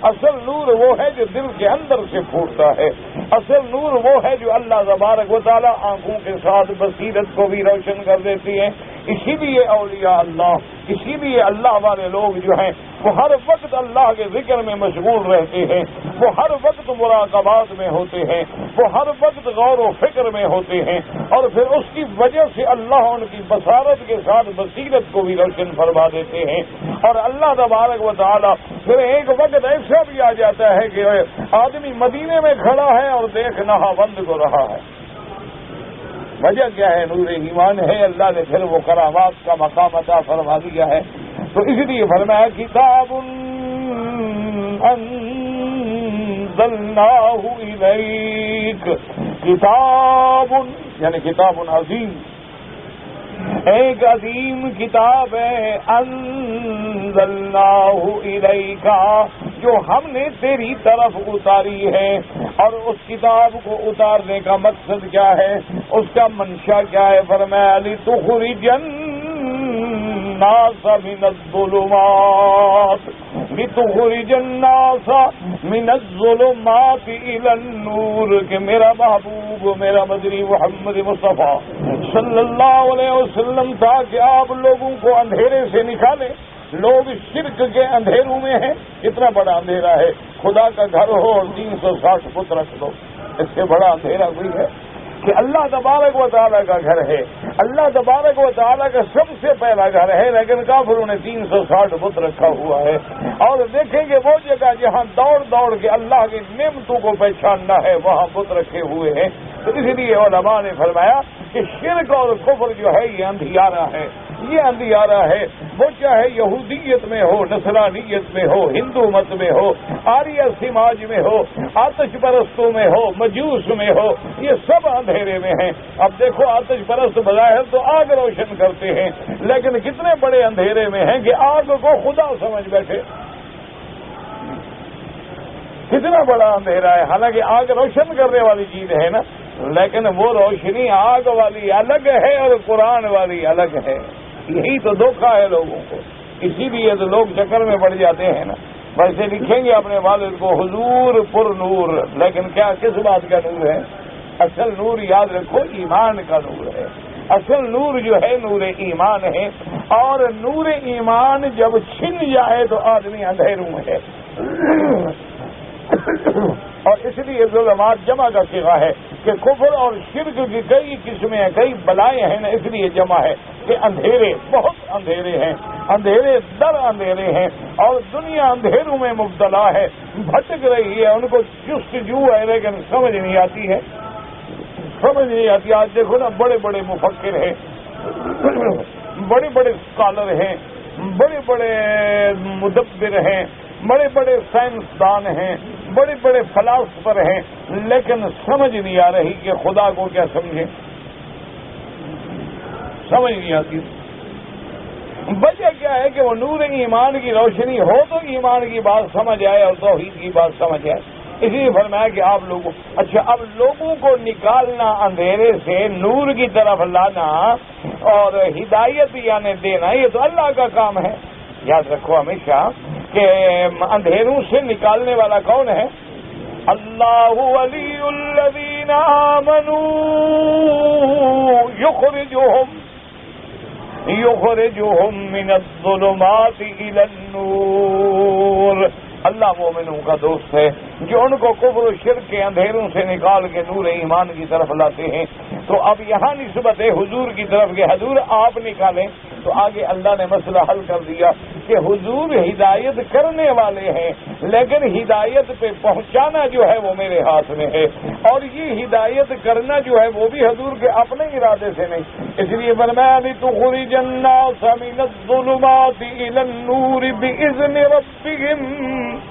اصل نور وہ ہے جو دل کے اندر سے پھوٹتا ہے۔ اصل نور وہ ہے جو اللہ تبارک و تعالیٰ آنکھوں کے ساتھ بصیرت کو بھی روشن کر دیتی ہے۔ اسی لیے اولیاء اللہ، اسی لیے اللہ والے لوگ جو ہیں وہ ہر وقت اللہ کے ذکر میں مشغول رہتے ہیں، وہ ہر وقت مراقبات میں ہوتے ہیں، وہ ہر وقت غور و فکر میں ہوتے ہیں، اور پھر اس کی وجہ سے اللہ ان کی بصارت کے ساتھ بصیرت کو بھی روشن فرما دیتے ہیں۔ اور اللہ تبارک و تعالیٰ پھر ایک وقت ایسا بھی آ جاتا ہے کہ آدمی مدینے میں کھڑا ہے اور دیکھ نہاوند کو رہا ہے۔ وجہ کیا ہے؟ نور ایمان ہے۔ اللہ نے پھر وہ کرامات کا مقام عطا فرما دیا ہے۔ تو اس لیے فرمایا کتاب انزلناہ الیک، کتاب یعنی کتاب عظیم، ایک عظیم کتاب ہے، انزلناہ الیک، جو ہم نے تیری طرف اتاری ہے۔ اور اس کتاب کو اتارنے کا مقصد کیا ہے، اس کا منشا کیا ہے؟ فرمایا لتخرج الناس من الظلمات، لتخرج الناس من الظلمات الى النور، کہ میرا محبوب، میرا مدنی محمد مصطفیٰ صلی اللہ علیہ وسلم تھا کہ آپ لوگوں کو اندھیرے سے نکالے۔ لوگ شرک کے اندھیروں میں ہیں۔ اتنا بڑا اندھیرا ہے، خدا کا گھر ہو اور 360 فٹ رکھ دو، اس سے بڑا اندھیرا کوئی ہے؟ کہ اللہ تبارک و تعالیٰ کا گھر ہے، اللہ تبارک و تعالیٰ کا سب سے پہلا گھر ہے، لیکن کافروں نے 360 فٹ رکھا ہوا ہے۔ اور دیکھیں گے وہ جگہ جہاں دوڑ دوڑ کے اللہ کی نعمتوں کو پہچاننا ہے، وہاں بت رکھے ہوئے ہیں۔ تو اس لیے علماء نے فرمایا کہ شرک اور کفر جو ہے یہ اندھیارہ ہے، یہ اندھیارہ ہے، وہ چاہے یہودیت میں ہو، نصرانیت میں ہو، ہندو مت میں ہو، آریہ سماج میں ہو، آتش پرستوں میں ہو، مجوس میں ہو، یہ سب اندھیرے میں ہیں۔ اب دیکھو آتش پرست بظاہر تو آگ روشن کرتے ہیں، لیکن کتنے بڑے اندھیرے میں ہیں کہ آگ کو خدا سمجھ بیٹھے۔ کتنا بڑا اندھیرا ہے، حالانکہ آگ روشن کرنے والی چیز ہے نا، لیکن وہ روشنی آگ والی الگ ہے اور قرآن والی الگ ہے۔ یہی تو دھوکہ ہے لوگوں کو، اسی لیے تو لوگ چکر میں پڑ جاتے ہیں نا۔ ویسے لکھیں گے اپنے والد کو حضور پر نور، لیکن کیا کس بات کا نور ہے؟ اصل نور یاد رکھو ایمان کا نور ہے۔ اصل نور جو ہے نور ایمان ہے، اور نور ایمان جب چھن جائے تو آدمی اندھیروں میں ہے۔ اور اس لیے ظلمات جمع کا صیغہ ہے کہ کفر اور شرک کی کئی قسمیں ہیں، کئی بلائیں ہیں نا، اس لیے جمع ہے کہ اندھیرے، بہت اندھیرے ہیں، اندھیرے در اندھیرے ہیں، اور دنیا اندھیروں میں مبتلا ہے، بھٹک رہی ہے، ان کو جستجو ہے لیکن سمجھ نہیں آتی ہے، سمجھ نہیں آتی۔ آج دیکھو نا، بڑے بڑے مفکر ہیں، بڑے بڑے اسکالر ہیں، بڑے بڑے مدبر ہیں، بڑے بڑے سائنسدان ہیں، بڑے بڑے فلاسفر ہیں، لیکن سمجھ نہیں آ رہی کہ خدا کو کیا سمجھیں، سمجھ نہیں آتی۔ وجہ کیا ہے کہ وہ نور ایمان کی روشنی ہو تو ایمان کی بات سمجھ آئے اور توحید کی بات سمجھ آئے۔ اسی لیے فرمایا کہ آپ لوگوں، اچھا اب لوگوں کو نکالنا اندھیرے سے نور کی طرف لانا اور ہدایت یعنی دینا، یہ تو اللہ کا کام ہے۔ یاد رکھو ہمیشہ کہ اندھیروں سے نکالنے والا کون ہے؟ اللہ ولی الذین آمنوا یخرجہم من الظلمات الی النور۔ اللہ مومنوں کا دوست ہے جو ان کو کفر و شرک کے اندھیروں سے نکال کے نور ایمان کی طرف لاتے ہیں۔ تو اب یہاں نسبت ہے حضور کی طرف کہ حضور آپ نکالیں، تو آگے اللہ نے مسئلہ حل کر دیا کہ حضور ہدایت کرنے والے ہیں، لیکن ہدایت پہ پہنچانا جو ہے وہ میرے ہاتھ میں ہے، اور یہ ہدایت کرنا جو ہے وہ بھی حضور کے اپنے ارادے سے نہیں۔ اس لیے فرمایا لتخرج الناس من الظلمات الى النور باذن ربهم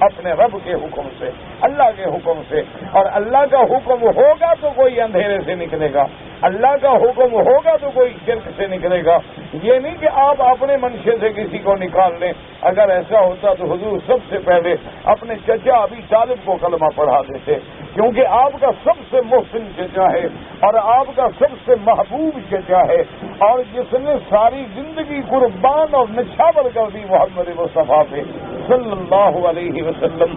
اپنے رب کے حکم سے، اللہ کے حکم سے. اور اللہ کا حکم ہوگا تو کوئی اندھیرے سے نکلے گا، اللہ کا حکم ہوگا تو کوئی شرک سے نکلے گا. یہ نہیں کہ آپ اپنے منشے سے کسی کو نکال لیں. اگر ایسا ہوتا تو حضور سب سے پہلے اپنے چچا ابی طالب کو کلمہ پڑھا دیتے، کیونکہ آپ کا سب سے محسن چچا ہے اور آپ کا سب سے محبوب چچا ہے، اور جس نے ساری زندگی قربان اور نچھاور کر دی محمد مصطفیٰ پہ صلی اللہ علیہ وسلم.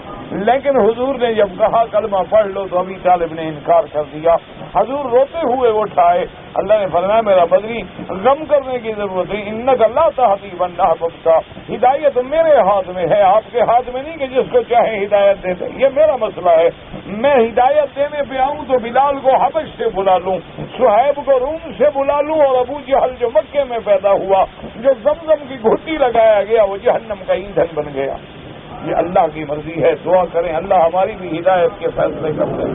لیکن حضور نے جب کہا کلمہ پڑھ لو تو ابی طالب نے انکار کر دیا. حضور روتے ہوئے اٹھائے. اللہ نے فرمایا میرا بدری غم کرنے کی ضرورت ہے، انک لا تہدی من احببت، ہدایت میرے ہاتھ میں ہے، آپ کے ہاتھ میں نہیں کہ جس کو چاہے ہدایت دے دے. یہ میرا مسئلہ ہے. میں ہدایت دینے پہ آؤں تو بلال کو حبش سے بلا لوں، صہیب کو روم سے بلا لوں، اور ابو جہل جو مکے میں پیدا ہوا، جو زمزم کی گھٹی لگایا گیا، وہ جہنم کا ایندھن بن گیا. یہ اللہ کی مرضی ہے. دعا کریں اللہ ہماری بھی ہدایت کے فیصلے کر دیں.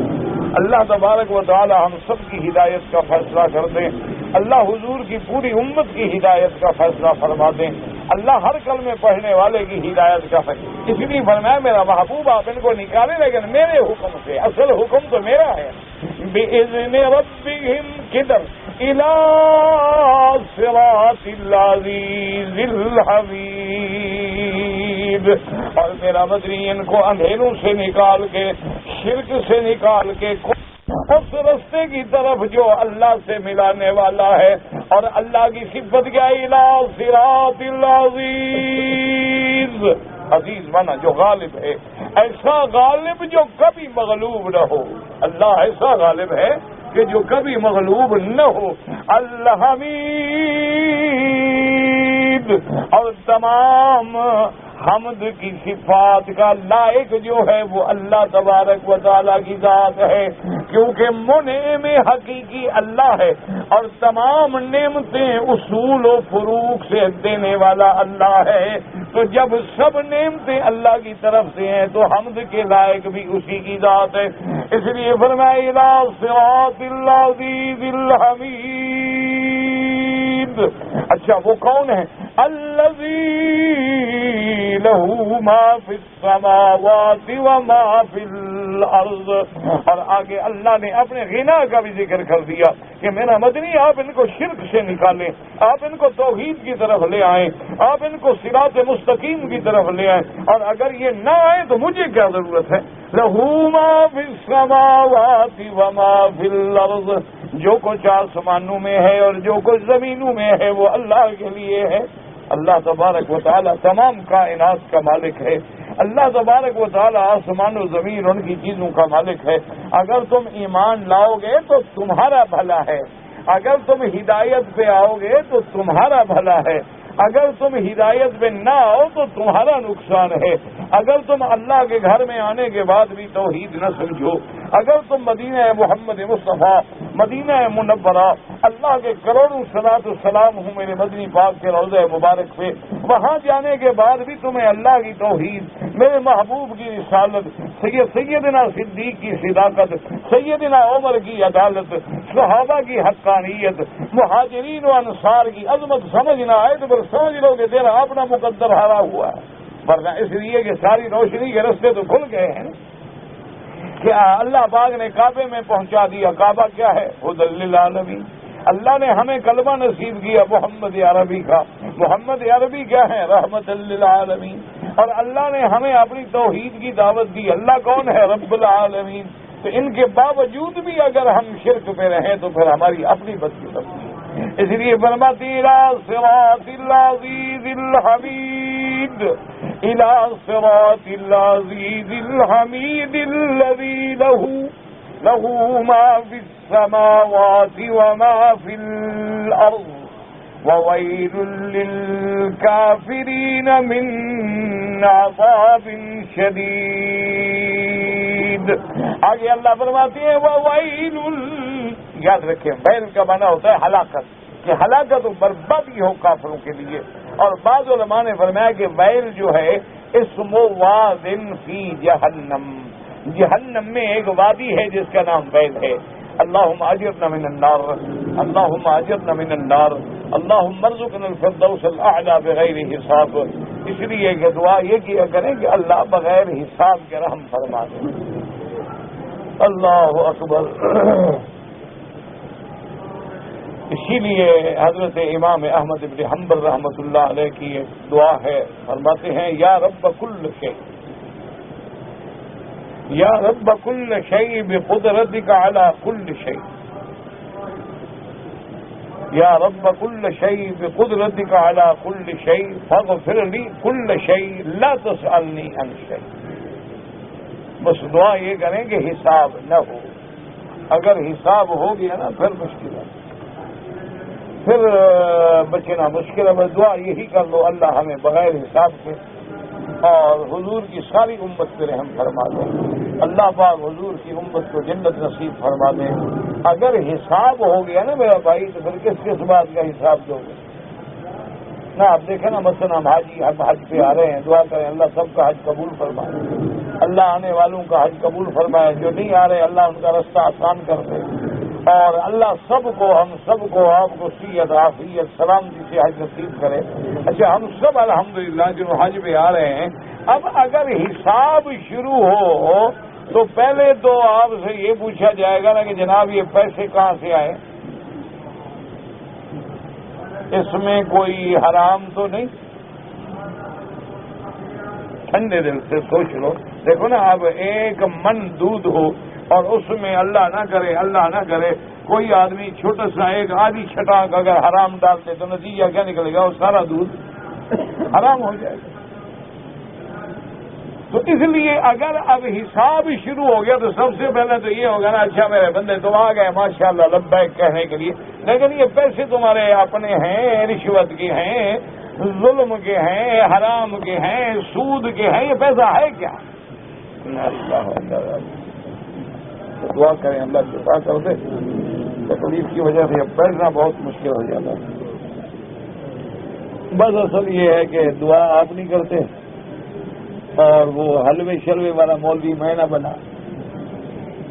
اللہ تبارک و تعالی ہم سب کی ہدایت کا فیصلہ کر دیں. اللہ حضور کی پوری امت کی ہدایت کا فیصلہ فرما دیں. اللہ ہر کلمے پڑھنے والے کی ہدایت کا فیصلہ. اس لیے فرمایا میرا محبوب آپ ان کو نکالیں لیکن میرے حکم سے. اصل حکم تو میرا ہے. بِإِذْنِ رَبِّهِمْ کدھر إِلَىٰ صِرَاطِ الْعَزِيزِ الْحَمِيدِ. اور میرا بدری ان کو اندھیروں سے نکال کے، شرک سے نکال کے اس رستے کی طرف جو اللہ سے ملانے والا ہے. اور اللہ کی صفت کیا؟ إِلَىٰ صِرَاطِ الْعَزِيزِ. عزیز مانا جو غالب ہے، ایسا غالب جو کبھی مغلوب نہ ہو. اللہ ایسا غالب ہے کہ جو کبھی مغلوب نہ ہو. الحمید، اور تمام حمد کی صفات کا لائق جو ہے وہ اللہ تبارک و تعالیٰ کی ذات ہے، کیونکہ منعم حقیقی اللہ ہے اور تمام نعمتیں اصول و فروغ سے دینے والا اللہ ہے. تو جب سب نعمتیں اللہ کی طرف سے ہیں تو حمد کے لائق بھی اسی کی ذات ہے. اس لیے فرمایا الی صراط العزیز الحمید. اچھا وہ کون ہے؟ الذی لہ ما فی السماوات وما فی الارض. اور آگے اللہ نے اپنے غنا کا بھی ذکر کر دیا کہ میرا مدنی آپ ان کو شرک سے نکالیں، آپ ان کو توحید کی طرف لے آئیں، آپ ان کو صراط مستقیم کی طرف لے آئیں. اور اگر یہ نہ آئے تو مجھے کیا ضرورت ہے؟ لہ ما فی السماوات وما فی الارض. جو کچھ آسمانوں میں ہے اور جو کچھ زمینوں میں ہے وہ اللہ کے لیے ہے. اللہ تبارک و تعالی تمام کائنات کا مالک ہے. اللہ تبارک و تعالی آسمان و زمین ان کی چیزوں کا مالک ہے. اگر تم ایمان لاؤ گے تو تمہارا بھلا ہے، اگر تم ہدایت پہ آؤ گے تو تمہارا بھلا ہے، اگر تم ہدایت پہ نہ آؤ تو تمہارا نقصان ہے. اگر تم اللہ کے گھر میں آنے کے بعد بھی توحید نہ سمجھو، اگر تم مدینہ محمد مصطفیٰ، مدینہ منورہ، اللہ کے کروڑوں صلاۃ السلام ہوں میرے مدنی پاک کے روضہ مبارک پہ، وہاں جانے کے بعد بھی تمہیں اللہ کی توحید، میرے محبوب کی رسالت، سیدنا صدیق کی صداقت، سیدنا عمر کی عدالت، صحابہ کی حقانیت، مہاجرین و انصار کی عظمت سمجھ نہ آئے تو پھر سمجھ لو کہ تیرا اپنا مقدر ہارا ہوا ہے. ورنہ اس لیے کہ ساری روشنی کے رستے تو کھل گئے ہیں کہ اللہ پاک نے کعبے میں پہنچا دیا. کعبہ کیا ہے؟ ہدی للعالمین. اللہ نے ہمیں کلمہ نصیب کیا محمد عربی کا. محمد عربی کیا ہے؟ رحمت للعالمین. اور اللہ نے ہمیں اپنی توحید کی دعوت دی. اللہ کون ہے؟ رب العالمین. تو ان کے باوجود بھی اگر ہم شرک پہ رہیں تو پھر ہماری اپنی بدقسمتی ہے. اس لیے فرماتی الی صراط العزیز الحمید، الی صراط العزیز الحمید الذی لہ ما فی السماوات وما فی الارض وویل للکافرین من عذاب شدید. آگے اللہ فرماتی ہے وویل، یاد رکھیں ویل کا معنی ہوتا ہے ہلاکت، کہ ہلاکت و بربادی ہو کافروں کے لیے. اور بعض علماء نے فرمایا کہ ویل جو ہے اسم وادن فی جہنم، جہنم میں ایک وادی ہے جس کا نام ویل ہے. اللہم اجرنا من النار، اللہم اجرنا من النار، اللہم ارزقنا الفردوس الاعلی بغیر حساب. اس لیے کہ دعا یہ کیا کریں کہ اللہ بغیر حساب کے رحم فرما دے. اللہ اکبر. اسی لیے حضرت امام احمد بن حنبل رحمۃ اللہ علیہ کی ایک دعا ہے, فرماتے ہیں یا رب کل شیء, یا رب کل شیء بقدرتک علی کل شیء, یا رب کل شیء بقدرتک علی کل شیء فاغفر لی کل شیء لا تسألنی عن شیء. بس دعا یہ کریں کہ حساب نہ ہو. اگر حساب ہو گیا نا پھر مشکل ہے, پھر بچنا مشکل ہے. بس دعا یہی کر لو اللہ ہمیں بغیر حساب کے اور حضور کی ساری امت پہ رحم فرما دے. اللہ پاک حضور کی امت کو جنت نصیب فرما دے. اگر حساب ہو گیا نا میرا بھائی تو پھر کس بات کا حساب دو گے نا. آپ دیکھیں نا مثلا ہم حج پہ آ رہے ہیں, دعا کریں اللہ سب کا حج قبول فرمائے, اللہ آنے والوں کا حج قبول فرمائے, جو نہیں آ رہے اللہ ان کا رستہ آسان کر دے, اور اللہ سب کو ہم سب کو آپ کو صحت عافیت سلامتی سے حج نصیب کرے. اچھا ہم سب الحمدللہ جو حج پہ آ رہے ہیں, اب اگر حساب شروع ہو تو پہلے تو آپ سے یہ پوچھا جائے گا نا کہ جناب یہ پیسے کہاں سے آئے, اس میں کوئی حرام تو نہیں. ٹھنڈے دل سے سوچ لو. دیکھو نا اب ایک من دودھ ہو اور اس میں اللہ نہ کرے کوئی آدمی چھوٹا سا ایک آدھی چھٹانک اگر حرام ڈال دے تو نتیجہ کیا نکلے گا, وہ سارا دودھ حرام ہو جائے گا. تو اس لیے اگر اب حساب شروع ہو گیا تو سب سے پہلے تو یہ ہوگا نا اچھا میرے بندے تو آ گئے ماشاءاللہ لبیک کہنے کے لیے, لیکن یہ پیسے تمہارے اپنے ہیں, رشوت کے ہیں, ظلم کے ہیں, حرام کے ہیں, سود کے ہیں, یہ پیسہ ہے کیا؟ دعا کریں اللہ سے دعا کر دے. تکلیف کی وجہ سے اب بیٹھنا بہت مشکل ہو جاتا ہے. بس اصل یہ ہے کہ دعا آپ نہیں کرتے اور وہ حلوے شلوے والا مولوی میں نہ بنا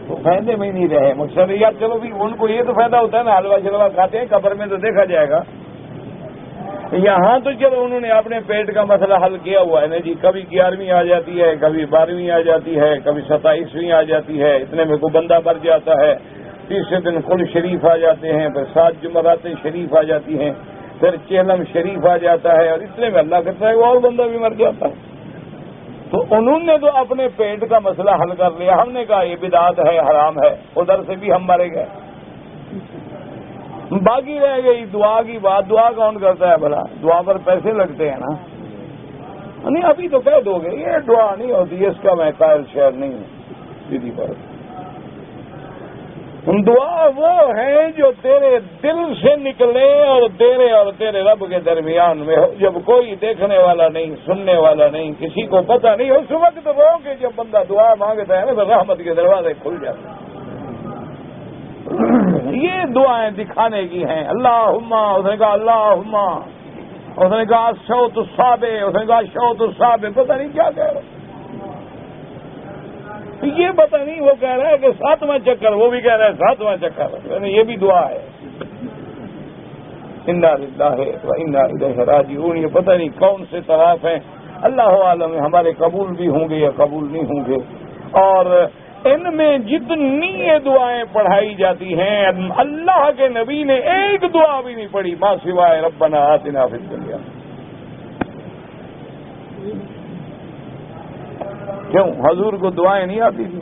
تو فائدے میں ہی نہیں رہے. مقصد یا چلو بھی ان کو یہ تو فائدہ ہوتا ہے نا, حلوہ شلوا کھاتے ہیں, قبر میں تو دیکھا جائے گا. یہاں تو چلو انہوں نے اپنے پیٹ کا مسئلہ حل کیا ہوا ہے نا جی. کبھی 11ویں آ جاتی ہے, کبھی 12ویں آ جاتی ہے, کبھی 27ویں آ جاتی ہے, اتنے میں کوئی بندہ مر جاتا ہے, تیسرے دن کل شریف آ جاتے ہیں, پھر 7 جمعرات شریف آ جاتی ہیں, پھر چہلم شریف آ جاتا ہے, اور اتنے میں اللہ کرتا ہے وہ اور بندہ بھی مر جاتا ہے. تو انہوں نے تو اپنے پیٹ کا مسئلہ حل کر لیا, ہم نے کہا یہ بدعت ہے, حرام ہے, ادھر سے بھی ہم مرے گئے. باقی رہ گئی دعا کی بات. دعا کون کرتا ہے بھلا؟ دعا پر پیسے لگتے ہیں نا. نہیں ابھی تو کہہ دو گے یہ دعا نہیں ہوتی, اس کا میں قائل شہر نہیں ہوں دیدی پر. دعا وہ ہے جو تیرے دل سے نکلے اور تیرے رب کے درمیان میں ہو, جب کوئی دیکھنے والا نہیں, سننے والا نہیں, کسی کو پتہ نہیں. اس وقت رو کہ جب بندہ دعا مانگتا ہے نا تو رحمت کے دروازے کھل جاتے ہیں. یہ دعائیں دکھانے کی ہیں. اللہم, اس نے کہا اللہم, اس نے کہا شوت الصابے, اس نے کہا شوت الصابے, پتہ نہیں کیا کہہ رہا. یہ پتہ نہیں وہ کہہ رہا ہے کہ 7واں چکر, وہ بھی کہہ رہا ہے 7واں چکر. یہ بھی دعا ہے. انا للہ و انا الیہ راجعون. یہ پتہ نہیں کون سے طواف ہیں, اللہ عالم, ہمارے قبول بھی ہوں گے یا قبول نہیں ہوں گے. اور ان میں جتنی یہ دعائیں پڑھائی جاتی ہیں, اللہ کے نبی نے ایک دعا بھی نہیں پڑھی ما سوائے ربنا آتنا فی الدنیا. کیوں؟ حضور کو دعائیں نہیں آتی تھی؟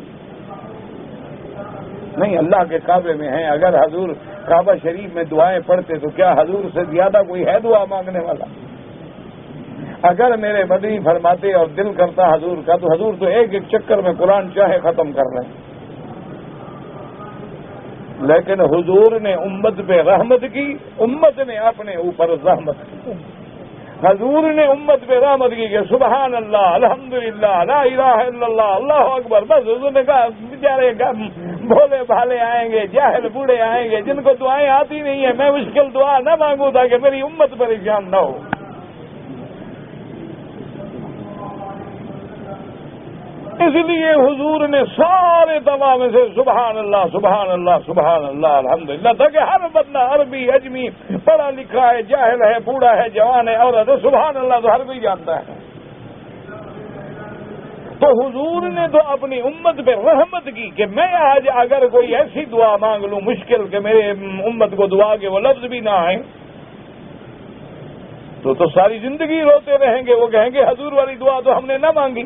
نہیں, اللہ کے کعبے میں ہیں. اگر حضور کعبہ شریف میں دعائیں پڑھتے تو کیا حضور سے زیادہ کوئی ہے دعا مانگنے والا؟ اگر میرے مدنی فرماتے اور دل کرتا حضور کا تو حضور تو ایک ایک چکر میں قرآن چاہے ختم کر رہے ہیں. لیکن حضور نے امت پہ رحمت کی, امت نے اپنے اوپر رحمت کی. حضور نے امت پہ رحمت کی کہ سبحان اللہ, الحمدللہ, لا الہ الا اللہ, اللہ اکبر. بس حضور نے کہا بیچارے بھولے بھالے آئیں گے, جاہل بوڑھے آئیں گے, جن کو دعائیں آتی نہیں ہیں, میں مشکل دعا نہ مانگوں تاکہ میری امت پریشان نہ ہو. اس لیے حضور نے سارے دوا میں سے سبحان اللہ سبحان اللہ سبحان اللہ الحمدللہ, تاکہ ہر بندہ عربی اجمی پڑھا لکھا ہے, جاہل ہے, بوڑھا ہے, جوان ہے, عورت ہے, سبحان اللہ تو ہر کوئی جانتا ہے. تو حضور نے تو اپنی امت پہ رحمت کی کہ میں آج اگر کوئی ایسی دعا مانگ لوں مشکل کہ میرے امت کو دعا کے وہ لفظ بھی نہ آئیں تو ساری زندگی روتے رہیں گے. وہ کہیں گے حضور والی دعا تو ہم نے نہ مانگی.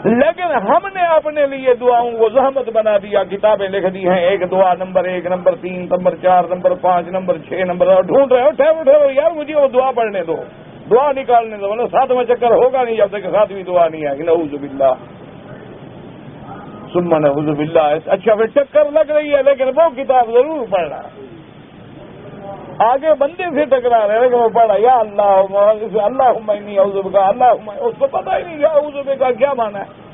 لیکن ہم نے اپنے لیے دعاؤں کو زحمت بنا دیا, کتابیں لکھ دی ہیں, ایک دعا number 1, number 3, number 4, number 5, number 6, number, اور ڈھونڈ رہے ہو. ٹھہرو یار, مجھے وہ دعا پڑھنے دو, دعا نکالنے دو. مطلب 7واں چکر ہوگا نہیں جب تک 7ویں دعا نہیں آئے گی. نعوذ باللہ ثم نعوذ باللہ. اچھا پھر چکر لگ رہی ہے لیکن وہ کتاب ضرور پڑھنا. آگے بندے سے ٹکرا رہے لیکن وہ پڑھا یا اللہ اللہم انی اعوذ بک, اللہم, اس کو پتہ ہی نہیں یا اعوذ بک کا کیا معنی ہے.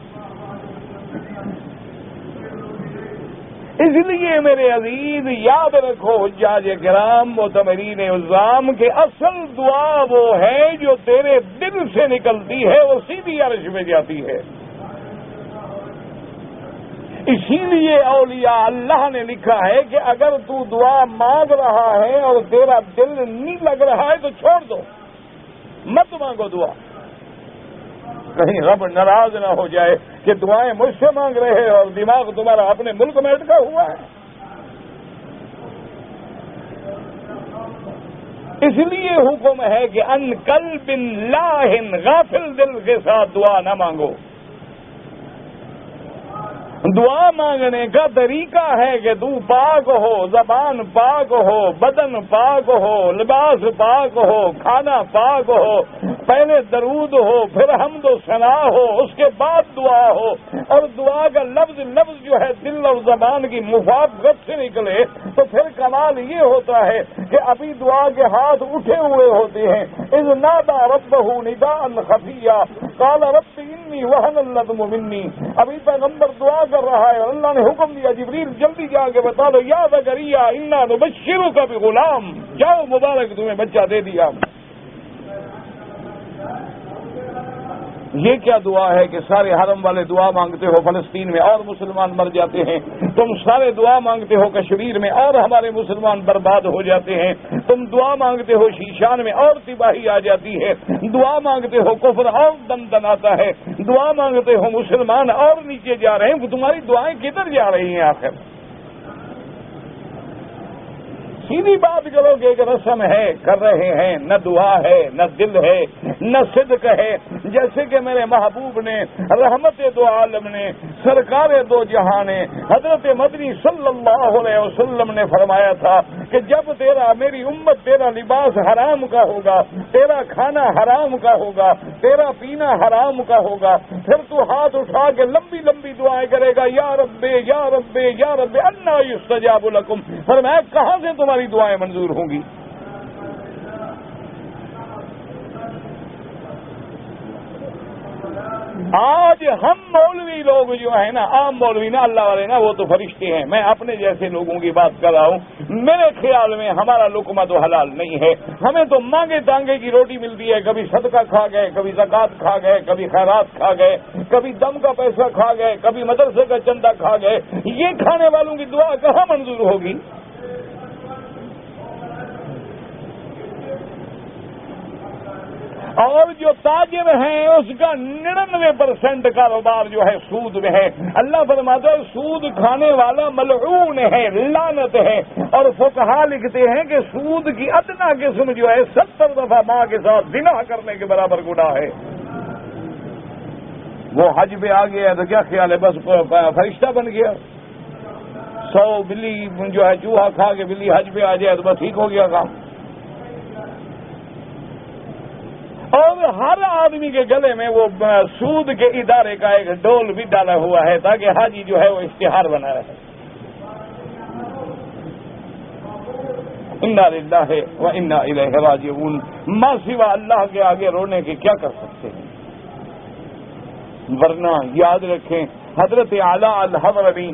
اس لیے میرے عزیز یاد رکھو حجاج کرام معتمرین عظام کہ اصل دعا وہ ہے جو تیرے دل سے نکلتی ہے, وہ سیدھی عرش میں جاتی ہے. اسی لیے اولیاء اللہ نے لکھا ہے کہ اگر تو دعا مانگ رہا ہے اور تیرا دل نہیں لگ رہا ہے تو چھوڑ دو, مت مانگو دعا. کہیں رب ناراض نہ ہو جائے کہ دعائیں مجھ سے مانگ رہے ہیں اور دماغ تمہارا اپنے ملک میں اٹکا ہوا ہے. اس لیے حکم ہے کہ ان قلب لاہن, غافل دل کے ساتھ دعا نہ مانگو. دعا مانگنے کا طریقہ ہے کہ تو پاک ہو, زبان پاک ہو, بدن پاک ہو, لباس پاک ہو, کھانا پاک ہو, پہلے درود ہو, پھر حمد و ثنا ہو, اس کے بعد دعا ہو. اور دعا کا لفظ جو ہے دل اور زبان کی موافقت سے نکلے تو پھر کمال یہ ہوتا ہے کہ ابھی دعا کے ہاتھ اٹھے ہوئے ہوتے ہیں. اذ نادى ربه نداء خفيا قال رب اني وهن العظم مني. ابھی پیغمبر دعا کر رہا ہے اور اللہ نے حکم دیا جبریل جلدی جا کے بتا دو یا زکریا انا نبشرک بغلام, جاؤ مبارک تمہیں بچہ دے دیا. یہ کیا دعا ہے کہ سارے حرم والے دعا مانگتے ہو فلسطین میں اور مسلمان مر جاتے ہیں, تم سارے دعا مانگتے ہو کشمیر میں اور ہمارے مسلمان برباد ہو جاتے ہیں, تم دعا مانگتے ہو شیشان میں اور تباہی آ جاتی ہے, دعا مانگتے ہو کفر اور دم دناتا ہے, دعا مانگتے ہو مسلمان اور نیچے جا رہے ہیں. تمہاری دعائیں کدھر جا رہی ہیں آخر؟ سیدھی بات کرو کہ ایک رسم ہے, کر رہے ہیں, نہ دعا ہے, نہ دل ہے, نہ صدق ہے. جیسے کہ میرے محبوب نے, رحمت دو عالم نے, سرکار دو جہاں نے, حضرت مدنی صلی اللہ علیہ وسلم نے فرمایا تھا کہ جب میری امت تیرا لباس حرام کا ہوگا, تیرا کھانا حرام کا ہوگا, تیرا پینا حرام کا ہوگا, پھر تو ہاتھ اٹھا کے لمبی لمبی دعائیں کرے گا, یا رب یا رب یا رب انا یستجاب لکم. فرمایا کہاں سے تمہاری دعائیں منظور ہوں گی؟ آج ہم مولوی لوگ جو ہیں نا, عام مولوی نا, اللہ والے نا, وہ تو فرشتے ہیں. میں اپنے جیسے لوگوں کی بات کر رہا ہوں. میرے خیال میں ہمارا لقمہ تو حلال نہیں ہے. ہمیں تو مانگے تانگے کی روٹی ملتی ہے. کبھی صدقہ کھا گئے, کبھی زکات کھا گئے, کبھی خیرات کھا گئے, کبھی دم کا پیسہ کھا گئے, کبھی مدرسے کا چندہ کھا گئے. یہ کھانے والوں کی دعا کہاں منظور ہوگی؟ اور جو تاجر ہیں اس کا 99% کاروبار جو ہے سود میں ہے. اللہ فرماتا ہے سود کھانے والا ملعون ہے, لعنت ہے. اور فقہا لکھتے ہیں کہ سود کی ادنا قسم جو ہے 70 دفعہ ماں کے ساتھ زنا کرنے کے برابر گناہ ہے. وہ حج پہ آ گیا تو کیا خیال ہے, بس فرشتہ بن گیا. 100 بلی جو ہے چوہا کھا کے بلی حج پہ آ جائے تو بس ٹھیک ہو گیا کام. اور ہر آدمی کے گلے میں وہ سود کے ادارے کا ایک ڈول بھی ڈالا ہوا ہے تاکہ حاجی جو ہے وہ اشتہار بنا رہے. انا للہ و انا الیہ راجعون. ما سوا اللہ کے آگے رونے کے کیا کر سکتے ہیں؟ ورنہ یاد رکھیں حضرت اعلی الحضرمی,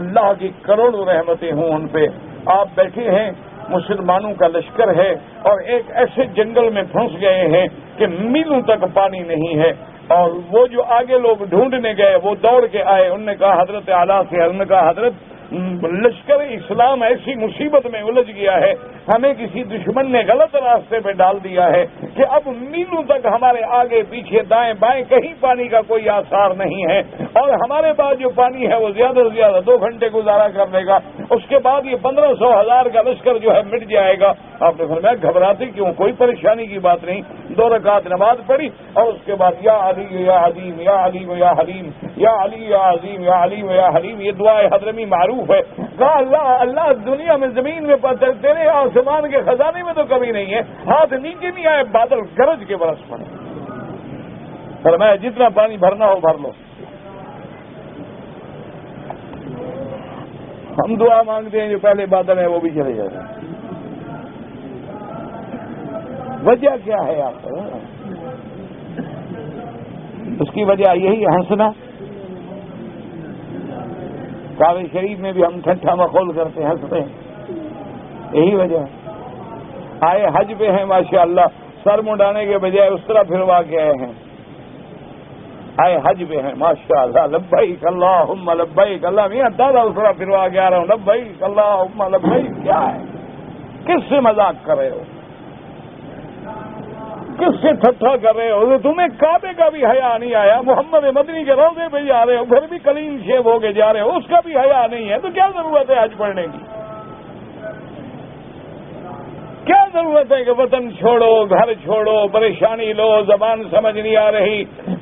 اللہ کی کروڑوں رحمتیں ہوں ان پہ, آپ بیٹھے ہیں, مسلمانوں کا لشکر ہے اور ایک ایسے جنگل میں پھنس گئے ہیں کہ میلوں تک پانی نہیں ہے. اور وہ جو آگے لوگ ڈھونڈنے گئے وہ دوڑ کے آئے, انہوں نے کہا حضرت اعلیٰ سے, انہوں نے کہا حضرت لشکر اسلام ایسی مصیبت میں الجھ گیا ہے، ہمیں کسی دشمن نے غلط راستے پہ ڈال دیا ہے کہ اب میلوں تک ہمارے آگے پیچھے دائیں بائیں کہیں پانی کا کوئی آثار نہیں ہے، اور ہمارے پاس جو پانی ہے وہ زیادہ سے زیادہ 2 گھنٹے گزارا کر لے گا، اس کے بعد یہ 1500-1000 کا لشکر جو ہے مٹ جائے گا۔ آپ نے فرمایا گھبراتے کیوں، کوئی پریشانی کی بات نہیں۔ 2 رکعت نماز پڑھی اور اس کے بعد یا علی یا عظیم یا علیم یا حلیم یا علی یا عظیم یا علیم یا حلیم، یہ دعا حضرمی معروف ہے۔ کہا اللہ اللہ دنیا میں زمین میں تیرے آسمان کے خزانے میں تو کبھی نہیں ہے، ہاتھ نیچے نہیں آئے، بادل گرج کے برس پڑے۔ فرمایا جتنا پانی بھرنا ہو بھر لو۔ ہم دعا مانگتے ہیں جو پہلے بادل ہے وہ بھی چلے جاتے ہیں۔ وجہ کیا ہے آپ؟ اس کی وجہ یہی ہنسنا۔ کعبہ شریف میں بھی ہم ٹھٹھا مخول کرتے ہیں، ہنستے ہیں، یہی وجہ ہے۔ آئے حج پہ ہیں ماشاءاللہ، سر منڈانے کے بجائے اس طرح پھروا کے آئے ہیں۔ آئے حج پہ ہیں ماشاءاللہ، لبیک اللہم لبیک، اللہ میاں دادا اس طرح پھروا کے آ رہا ہوں، لبیک اللہم لبیک۔ کیا ہے؟ کس سے مذاق کر رہے ہو؟ کس سے ٹھٹھا کر رہے ہو؟ تمہیں کعبے کا بھی حیا نہیں آیا، محمد مدنی کے روضے پہ جا رہے ہو، پھر بھی کلین شیو ہو کے جا رہے ہو، اس کا بھی حیا نہیں ہے، تو کیا ضرورت ہے حج پڑھنے کی؟ کیا ضرورت ہے کہ وطن چھوڑو، گھر چھوڑو، پریشانی لو، زبان سمجھ نہیں آ رہی،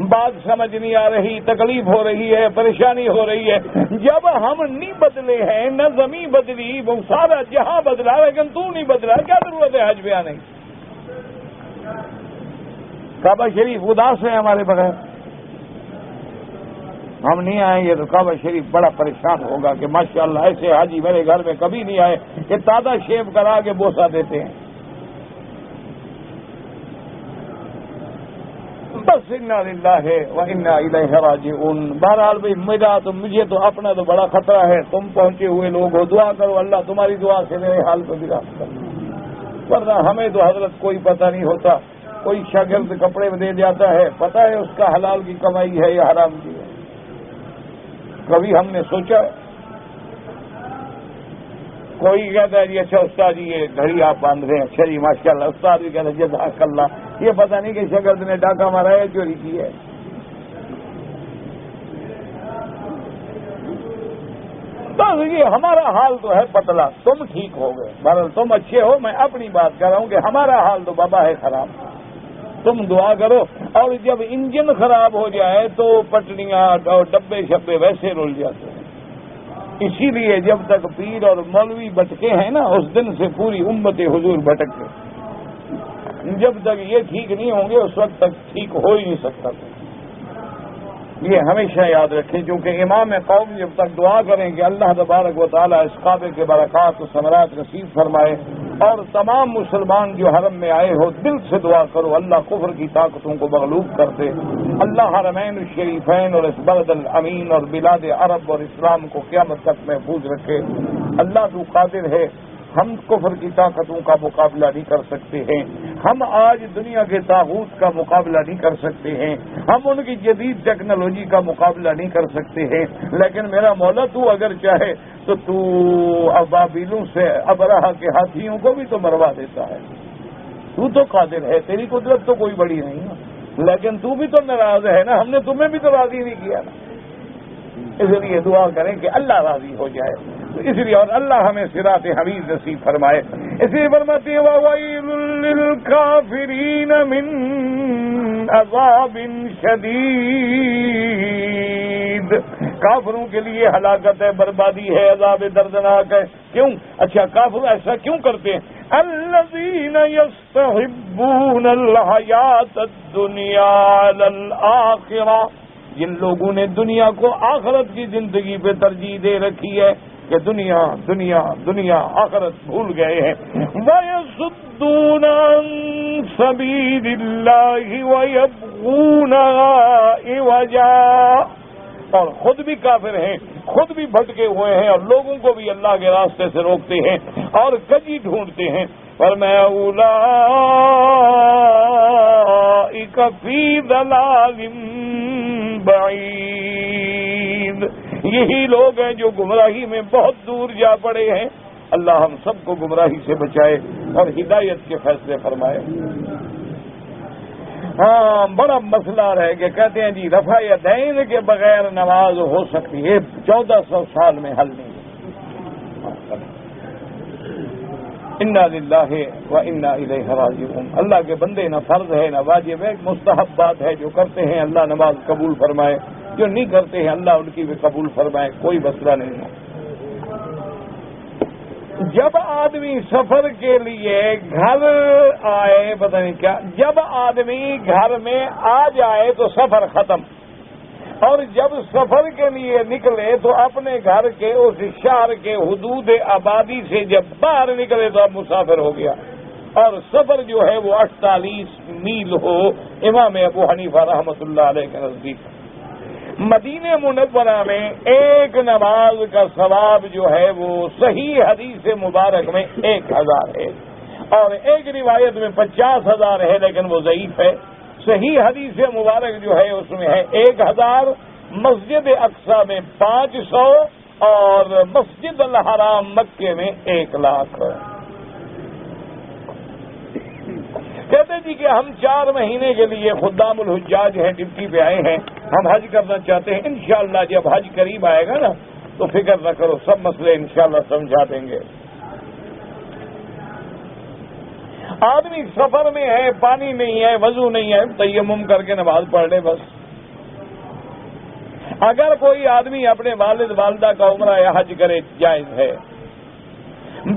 بات سمجھ نہیں آ رہی، تکلیف ہو رہی ہے، پریشانی ہو رہی ہے۔ جب ہم نہیں بدلے ہیں، نہ زمین بدلی، وہ سارا جہاں بدلا لیکن تو نہیں بدلا، کیا ضرورت ہے حج پہ آنے کی؟ کعبہ شریف اداس ہے ہمارے بغیر، ہم نہیں آئیں گے تو کعبہ شریف بڑا پریشان ہوگا کہ ماشاءاللہ ایسے حاجی میرے گھر میں کبھی نہیں آئے کہ تازہ شیو کرا کے بوسہ دیتے ہیں۔ بس انا للہ و انا الیہ راجعون۔ بہرحال بھائی مجھے تو اپنا تو بڑا خطرہ ہے، تم پہنچے ہوئے لوگ ہو، دعا کرو اللہ تمہاری دعا سے میرے حال کو بھی راست کر، ورنہ ہمیں تو حضرت کوئی پتہ نہیں ہوتا۔ کوئی شاگرد کپڑے میں دے جاتا ہے، پتہ ہے اس کا حلال کی کمائی ہے یا حرام کی ہے؟ کبھی ہم نے سوچا؟ کوئی کہتا ہے جی اچھا استاد جی یہ گھڑی آپ باندھ رہے ہیں، اچھا جی ماشاءاللہ، استاد بھی کہتا ہے جزاک اللہ، یہ پتہ نہیں کہ شاگرد نے ڈاکہ مارا ہے، چوری کی ہے۔ بس یہ ہمارا حال تو ہے پتلا، تم ٹھیک ہو گئے، بہرحال تم اچھے ہو، میں اپنی بات کر رہا ہوں کہ ہمارا حال تو بابا ہے خراب۔ تم دعا کرو، اور جب انجن خراب ہو جائے تو پٹڑیاں اور ڈبے شبے ویسے رول جاتے ہیں۔ اسی لیے جب تک پیر اور مولوی بٹکے ہیں نا، اس دن سے پوری امت حضور بھٹک گئے۔ جب تک یہ ٹھیک نہیں ہوں گے اس وقت تک ٹھیک ہو ہی نہیں سکتا۔ یہ ہمیشہ یاد رکھیں، کیونکہ امام قوم جب تک دعا کریں کہ اللہ تبارک و تعالیٰ اس کعبے کے برکات و ثمرات نصیب فرمائے، اور تمام مسلمان جو حرم میں آئے ہو دل سے دعا کرو اللہ کفر کی طاقتوں کو مغلوب کر دے، اللہ حرمین الشریفین اور اس بلد الامین اور بلاد عرب اور اسلام کو قیامت تک محفوظ رکھے۔ اللہ تو قادر ہے، ہم کفر کی طاقتوں کا مقابلہ نہیں کر سکتے ہیں، ہم آج دنیا کے طاغوت کا مقابلہ نہیں کر سکتے ہیں، ہم ان کی جدید ٹیکنالوجی کا مقابلہ نہیں کر سکتے ہیں، لیکن میرا مولا تو اگر چاہے تو ابابیلوں سے ابرہہ کے ہاتھیوں کو بھی تو مروا دیتا ہے۔ تو قادر ہے، تیری قدرت تو کوئی بڑی نہیں ہے، لیکن تو بھی تو ناراض ہے نا، ہم نے تمہیں بھی تو راضی نہیں کیا نا۔ اس لیے دعا کریں کہ اللہ راضی ہو جائے، اس لیے اور اللہ ہمیں صراط حمید نصیب فرمائے۔ اس لیے فرماتے ہیں وَوَيْلٌ لِّلْكَافِرِينَ مِنْ عَذَابٍ شَدِيدٍ، کافروں کے لیے ہلاکت ہے، بربادی ہے، عذاب دردناک ہے۔ کیوں؟ اچھا کافر ایسا کیوں کرتے ہیں؟ الَّذِينَ يَسْتَحِبُّونَ الْحَيَاةَ الدُّنْيَا عَلَى الْآخِرَةِ، جن لوگوں نے دنیا کو آخرت کی زندگی پہ ترجیح دے رکھی ہے کہ دنیا دنیا دنیا، آخرت بھول گئے ہیں۔ وَيَصُدُّونَ عَن سَبِيلِ اللَّهِ وَيَبْغُونَهَا عِوَجًا، اور خود بھی کافر ہیں، خود بھی بھٹکے ہوئے ہیں، اور لوگوں کو بھی اللہ کے راستے سے روکتے ہیں اور کجی ڈھونڈتے ہیں۔ فرمایا اولئک فی ضلال بعید، یہی لوگ ہیں جو گمراہی میں بہت دور جا پڑے ہیں. اللہ ہم سب کو گمراہی سے بچائے اور ہدایت کے فیصلے فرمائے. ہاں بڑا مسئلہ رہ گیا. کہتے ہیں جی رفع یدین کے بغیر نماز ہو سکتی ہے، 1400 سال میں حل نہیں. انا للہ و انا الیہ راجعون. اللہ کے بندے نہ فرض ہے نہ واجب ہے، مستحب بات ہے. جو کرتے ہیں اللہ نماز قبول فرمائے، جو نہیں کرتے ہیں اللہ ان کی بھی قبول فرمائے. کوئی مسئلہ نہیں ہے. جب آدمی سفر کے لیے گھر آئے، پتہ نہیں کیا، جب آدمی گھر میں آ جائے تو سفر ختم، اور جب سفر کے لیے نکلے تو اپنے گھر کے اس شہر کے حدود آبادی سے جب باہر نکلے تو اب مسافر ہو گیا. اور سفر جو ہے وہ 48 میل ہو امام ابو حنیفہ رحمۃ اللہ علیہ کے نزدیک. مدینہ منورہ میں ایک نماز کا ثواب جو ہے وہ صحیح حدیث مبارک میں 1000 ہے، اور ایک روایت میں 50,000 ہے، لیکن وہ ضعیف ہے. صحیح حدیث مبارک جو ہے اس میں ہے 1000، مسجد اقصی میں 500 اور مسجد الحرام مکے میں 1,00,000. کہتے جی کہ ہم 4 مہینے کے لیے خدام الحجاج ہیں، ڈپٹی پہ آئے ہیں، ہم حج کرنا چاہتے ہیں. انشاءاللہ جب حج قریب آئے گا نا تو فکر نہ کرو، سب مسئلے انشاءاللہ سمجھا دیں گے. آدمی سفر میں ہے، پانی نہیں ہے، وضو نہیں ہے، تیمم کر کے نماز پڑھ لے بس. اگر کوئی آدمی اپنے والد والدہ کا عمرہ یا حج کرے جائز ہے.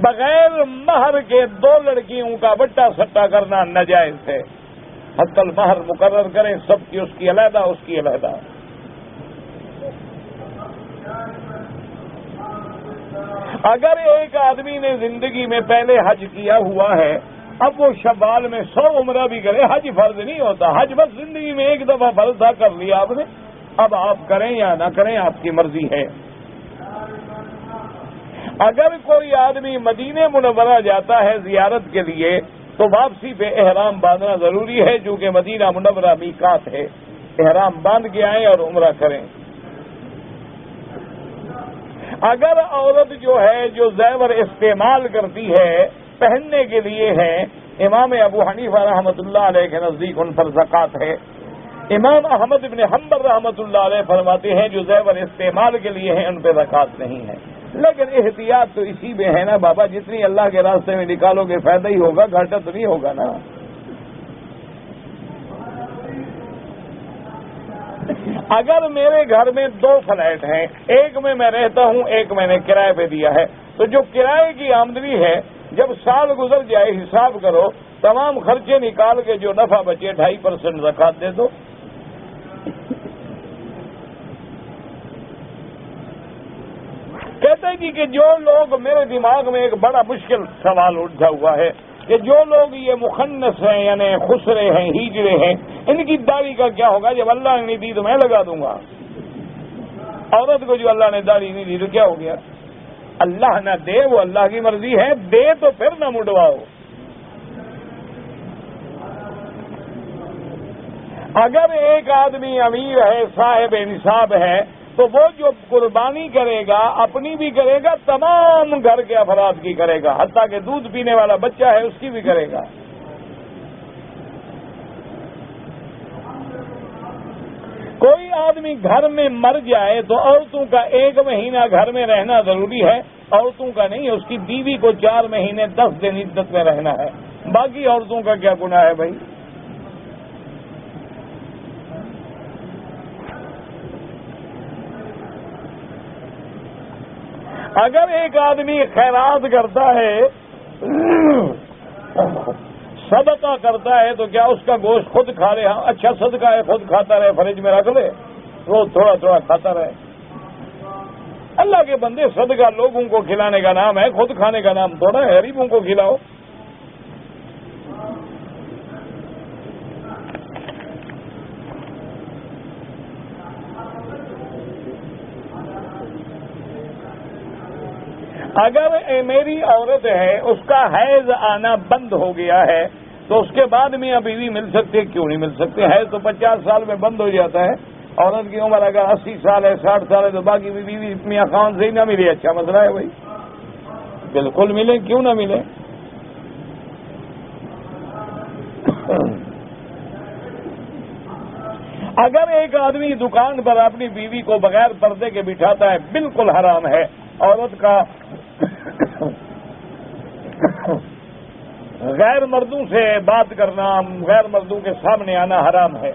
بغیر مہر کے 2 لڑکیوں کا بٹا سٹا کرنا ناجائز ہے. حتی المہر مقرر کریں، سب کی، اس کی علیحدہ، اس کی علیحدہ. اگر ایک آدمی نے زندگی میں پہلے حج کیا ہوا ہے، اب وہ شوال میں 100 عمرہ بھی کرے، حج فرض نہیں ہوتا. حج بس زندگی میں ایک دفعہ فرض تھا، کر لیا آپ نے. اب آپ کریں یا نہ کریں آپ کی مرضی ہے. اگر کوئی آدمی مدینہ منورہ جاتا ہے زیارت کے لیے تو واپسی پہ احرام باندھنا ضروری ہے، چونکہ مدینہ منورہ میقات ہے. احرام باندھ کے آئیں اور عمرہ کریں. اگر عورت جو ہے جو زیور استعمال کرتی ہے پہننے کے لیے ہے، امام ابو حنیفہ رحمۃ اللہ علیہ کے نزدیک ان پر زکوٰۃ ہے. امام احمد بن حنبل رحمۃ اللہ علیہ فرماتے ہیں جو زیور استعمال کے لیے ہیں ان پہ زکوٰۃ نہیں ہے. لیکن احتیاط تو اسی میں ہے نا بابا، جتنی اللہ کے راستے میں نکالو گے فائدہ ہی ہوگا، گھاٹا تو نہیں ہوگا نا. اگر میرے گھر میں 2 فلیٹ ہیں، ایک میں رہتا ہوں، ایک میں نے کرائے پہ دیا ہے، تو جو کرائے کی آمدنی ہے جب سال گزر جائے حساب کرو، تمام خرچے نکال کے جو نفع بچے 2.5% زکوٰۃ دے دو. کہتے ہیں کہ جو لوگ، میرے دماغ میں ایک بڑا مشکل سوال اٹھا ہوا ہے کہ جو لوگ یہ مخنث ہیں یعنی خسرے ہیں، ہیجڑے ہیں، ان کی داڑھی کا کیا ہوگا؟ جب اللہ نے نہیں دی تو میں لگا دوں گا. عورت کو جو اللہ نے داڑھی نہیں دی تو کیا ہو گیا؟ اللہ نہ دے وہ اللہ کی مرضی ہے، دے تو پھر نہ مڈواؤ. اگر ایک آدمی امیر ہے، صاحب نصاب ہے، تو وہ جو قربانی کرے گا اپنی بھی کرے گا، تمام گھر کے افراد کی کرے گا، حتیٰ کہ دودھ پینے والا بچہ ہے اس کی بھی کرے گا. کوئی آدمی گھر میں مر جائے تو عورتوں کا 1 مہینہ گھر میں رہنا ضروری ہے، عورتوں کا نہیں، اس کی بیوی کو 4 مہینے 10 دن عدت میں رہنا ہے. باقی عورتوں کا کیا گناہ ہے بھائی؟ اگر ایک آدمی خیرات کرتا ہے، صدقہ کرتا ہے، تو کیا اس کا گوشت خود کھا رہے؟ اچھا صدقہ ہے، خود کھاتا رہے، فریج میں رکھ لے، روز تھوڑا تھوڑا کھاتا رہے. اللہ کے بندے، صدقہ لوگوں کو کھلانے کا نام ہے، خود کھانے کا نام تھوڑا ہے. غریبوں کو کھلاؤ. اگر میری عورت ہے، اس کا حیض آنا بند ہو گیا ہے، تو اس کے بعد میاں بیوی مل سکتے؟ کیوں نہیں مل سکتے؟ حیض تو 50 سال میں بند ہو جاتا ہے. عورت کی عمر اگر 80 سال ہے 60 سال ہے تو باقی بیوی میاں خان سے ہی نہ ملے، اچھا مسئلہ ہے بھائی، بالکل ملے، کیوں نہ ملے؟ اگر ایک آدمی دکان پر اپنی بیوی کو بغیر پردے کے بٹھاتا ہے بالکل حرام ہے. عورت کا غیر مردوں سے بات کرنا، غیر مردوں کے سامنے آنا حرام ہے.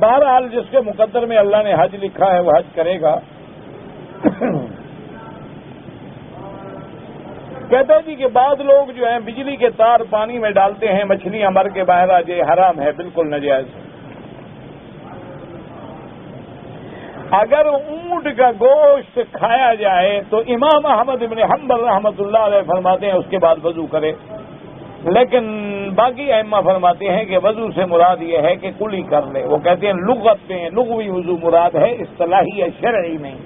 بہرحال جس کے مقدر میں اللہ نے حج لکھا ہے وہ حج کرے گا. کہتے ہیں جی کہ بعض لوگ جو ہیں بجلی کے تار پانی میں ڈالتے ہیں، مچھلیاں مر کے باہر آ جائے، حرام ہے، بالکل ناجائز. اگر اونٹ کا گوشت کھایا جائے تو امام احمد بن حنبل رحمۃ اللہ علیہ فرماتے ہیں اس کے بعد وضو کرے، لیکن باقی ائمہ فرماتے ہیں کہ وضو سے مراد یہ ہے کہ کلی کر لے. وہ کہتے ہیں لغت میں لغوی وضو مراد ہے، اصطلاحی یا شرعی نہیں.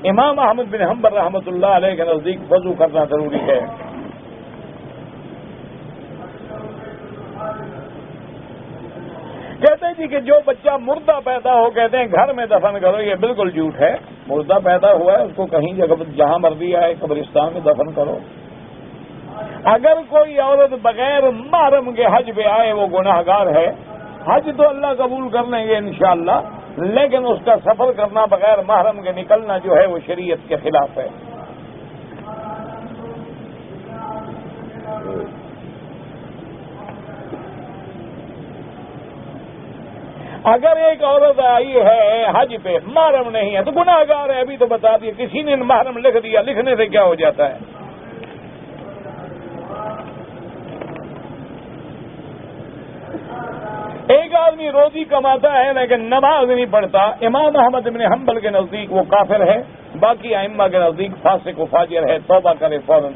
امام احمد بن حنبل رحمۃ اللہ علیہ کے نزدیک وضو کرنا ضروری ہے. کہتے ہیں جی کہ جو بچہ مردہ پیدا ہو کہتے ہیں گھر میں دفن کرو، یہ بالکل جھوٹ ہے. مردہ پیدا ہوا ہے اس کو کہیں جگہ جہاں مرضی آئے قبرستان میں دفن کرو. اگر کوئی عورت بغیر محرم کے حج پہ آئے وہ گناہ گار ہے. حج تو اللہ قبول کر لیں گے انشاءاللہ، لیکن اس کا سفر کرنا بغیر محرم کے نکلنا جو ہے وہ شریعت کے خلاف ہے. اگر ایک عورت آئی ہے حج پہ محرم نہیں ہے تو گناہ گار ہے. ابھی تو بتا دیے، کسی نے محرم لکھ دیا، لکھنے سے کیا ہو جاتا ہے؟ ایک آدمی روزی کماتا ہے لیکن نماز نہیں پڑھتا، امام احمد بن حنبل کے نزدیک وہ کافر ہے، باقی ائمہ کے نزدیک فاسق و فاجر ہے، توبہ کرے فوراً.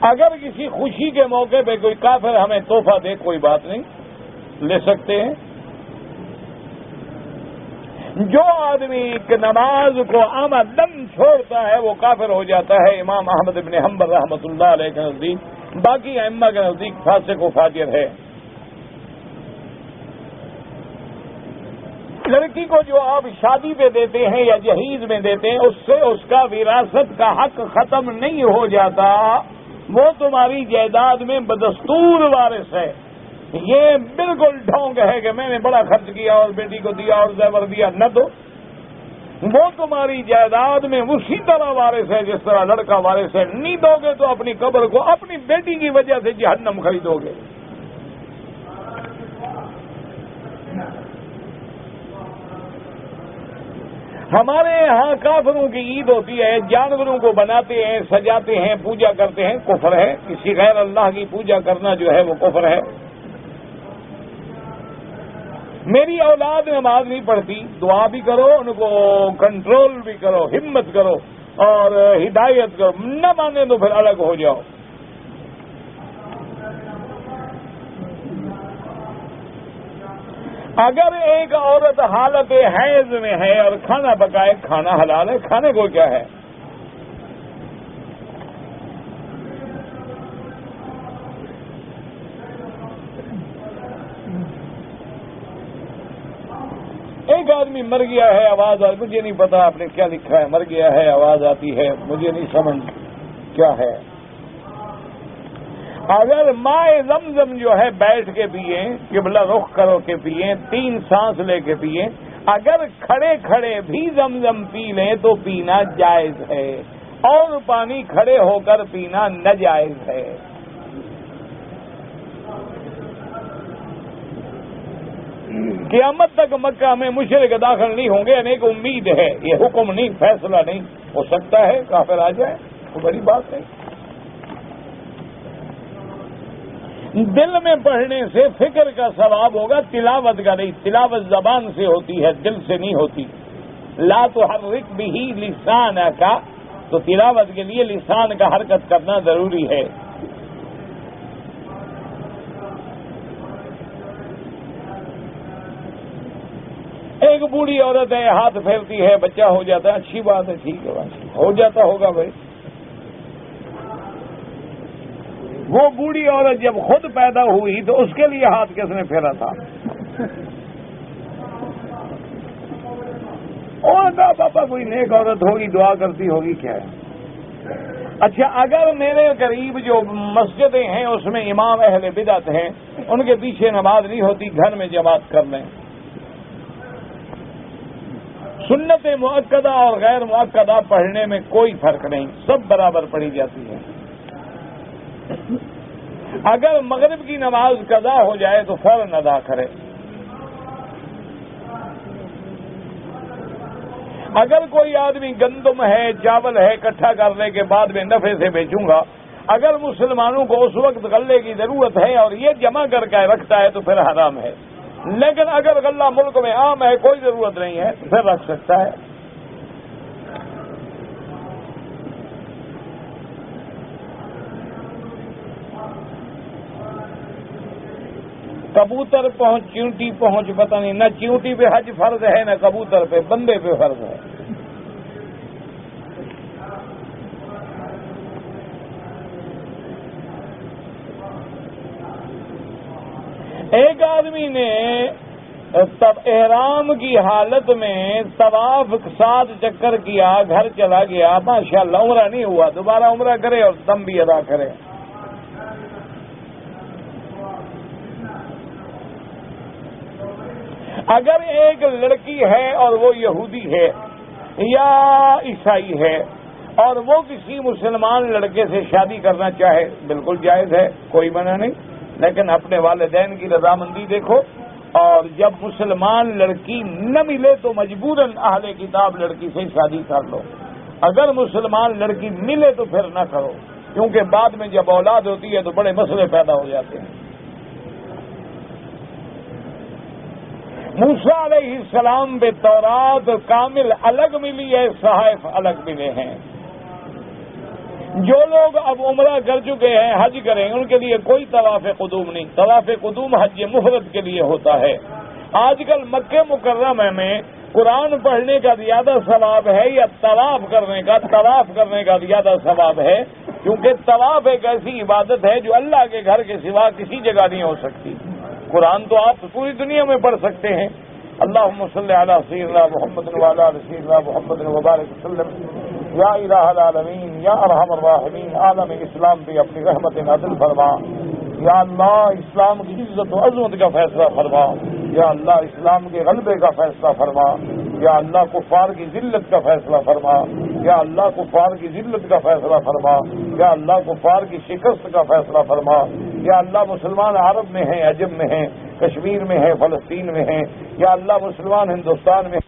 اگر کسی خوشی کے موقع پہ کوئی کافر ہمیں تحفہ دے کوئی بات نہیں، لے سکتے ہیں. جو آدمی نماز کو عمدن چھوڑتا ہے وہ کافر ہو جاتا ہے امام احمد بن حنبل رحمۃ اللہ علیہ کے نزدیک. باقی ائمہ کے نزدیک فاسق و فاجر ہے. لڑکی کو جو آپ شادی پہ دیتے ہیں یا جہیز میں دیتے ہیں اس سے اس کا وراثت کا حق ختم نہیں ہو جاتا، وہ تمہاری جائیداد میں بدستور وارث ہے. یہ بالکل ڈھونگ ہے کہ میں نے بڑا خرچ کیا اور بیٹی کو دیا اور زیور دیا، نہ دو. وہ تمہاری جائیداد میں اسی طرح وارث ہے جس طرح لڑکا وارث ہے. نہیں دو گے تو اپنی قبر کو اپنی بیٹی کی وجہ سے جہنم خریدو گے. ہمارے یہاں کافروں کی عید ہوتی ہے، جانوروں کو بناتے ہیں، سجاتے ہیں، پوجا کرتے ہیں، کفر ہے. کسی غیر اللہ کی پوجا کرنا جو ہے وہ کفر ہے. میری اولاد نماز نہیں پڑھتی، دعا بھی کرو، ان کو کنٹرول بھی کرو، ہمت کرو اور ہدایت کرو. نہ مانے تو پھر الگ ہو جاؤ. اگر ایک عورت حالت حیض میں ہے اور کھانا پکائے، کھانا حلال ہے، کھانے کو کیا ہے؟ ایک آدمی مر گیا ہے، آواز آتی، مجھے نہیں پتا آپ نے کیا لکھا ہے، مر گیا ہے آواز آتی ہے، مجھے نہیں سمجھ کیا ہے. اگر مائے زمزم جو ہے بیٹھ کے پیئیں، قبلہ رخ کرو کے پیئیں، 3 سانس لے کے پیئیں، اگر کھڑے کھڑے بھی زمزم پی لیں تو پینا جائز ہے، اور پانی کھڑے ہو کر پینا ناجائز ہے. قیامت تک مکہ میں مشرک داخل نہیں ہوں گے، ایک امید ہے، یہ حکم نہیں، فیصلہ نہیں. ہو سکتا ہے کافر آ جائے، کوئی بڑی بات نہیں. دل میں پڑھنے سے فکر کا ثواب ہوگا، تلاوت کا نہیں. تلاوت زبان سے ہوتی ہے، دل سے نہیں ہوتی. لا تحرک بہ لسانک، تو تلاوت کے لیے لسان کا حرکت کرنا ضروری ہے. ایک بوڑھی عورت ہے، ہاتھ پھیرتی ہے، بچہ ہو جاتا ہے، اچھی بات ہے، ٹھیک ہے، ہو جاتا ہوگا بھائی. وہ بوڑھی عورت جب خود پیدا ہوئی تو اس کے لیے ہاتھ کس نے پھیرا تھا؟ اور پاپا کوئی نیک عورت ہوگی دعا کرتی ہوگی کیا ہے؟ اچھا اگر میرے قریب جو مسجدیں ہیں اس میں امام اہل بدعت ہیں، ان کے پیچھے نماز نہیں ہوتی، گھر میں جماعت کر لیں۔ سنت مؤکدہ اور غیر مؤکدہ پڑھنے میں کوئی فرق نہیں، سب برابر پڑھی جاتی ہے۔ اگر مغرب کی نماز قضا ہو جائے تو فوراً ادا کرے۔ اگر کوئی آدمی گندم ہے چاول ہے اکٹھا کرنے کے بعد میں نفع سے بیچوں گا، اگر مسلمانوں کو اس وقت غلے کی ضرورت ہے اور یہ جمع کر کے رکھتا ہے تو پھر حرام ہے، لیکن اگر غلہ ملک میں عام ہے کوئی ضرورت نہیں ہے تو پھر رکھ سکتا ہے۔ کبوتر پہنچ چیونٹی پہنچ، پتہ نہیں نہ چیونٹی پہ حج فرض ہے نہ کبوتر پہ، بندے پہ فرض ہے۔ ایک آدمی نے احرام کی حالت میں طواف 7 چکر کیا، گھر چلا گیا، ماشاءاللہ عمرہ نہیں ہوا، دوبارہ عمرہ کرے اور دم بھی ادا کرے۔ اگر ایک لڑکی ہے اور وہ یہودی ہے یا عیسائی ہے اور وہ کسی مسلمان لڑکے سے شادی کرنا چاہے، بالکل جائز ہے، کوئی منع نہیں، لیکن اپنے والدین کی رضامندی دیکھو، اور جب مسلمان لڑکی نہ ملے تو مجبوراً اہل کتاب لڑکی سے شادی کر لو۔ اگر مسلمان لڑکی ملے تو پھر نہ کرو، کیونکہ بعد میں جب اولاد ہوتی ہے تو بڑے مسئلے پیدا ہو جاتے ہیں۔ موسیٰ علیہ السلام پہ تورات کامل الگ ملی ہے، صحائف الگ ملے ہیں۔ جو لوگ اب عمرہ کر چکے ہیں حج کریں، ان کے لیے کوئی طواف قدوم نہیں، طواف قدوم حج مفرد کے لیے ہوتا ہے۔ آج کل مکہ مکرمہ میں قرآن پڑھنے کا زیادہ ثواب ہے یا طواف کرنے کا زیادہ ثواب ہے، کیونکہ طواف ایک ایسی عبادت ہے جو اللہ کے گھر کے سوا کسی جگہ نہیں ہو سکتی۔ قرآن تو آپ پوری دنیا میں پڑھ سکتے ہیں۔ اللہم صلی علی سیدنا محمد وعلی آل سیدنا محمد وبارک وسلم۔ یا الہ العالمین، یا ارحم الراحمین، عالم اسلام پہ اپنی رحمت نازل فرما۔ یا اللہ اسلام کی عزت و عظمت کا فیصلہ فرما۔ یا اللہ اسلام کے غلبے کا فیصلہ فرما۔ یا اللہ کفار کی ذلت کا فیصلہ فرما۔ یا اللہ کفار کی ذلت کا فیصلہ فرما۔ یا اللہ کفار کی شکست کا فیصلہ فرما۔ یا اللہ مسلمان عرب میں ہیں، عجم میں ہیں، کشمیر میں ہیں، فلسطین میں ہیں، یا اللہ مسلمان ہندوستان میں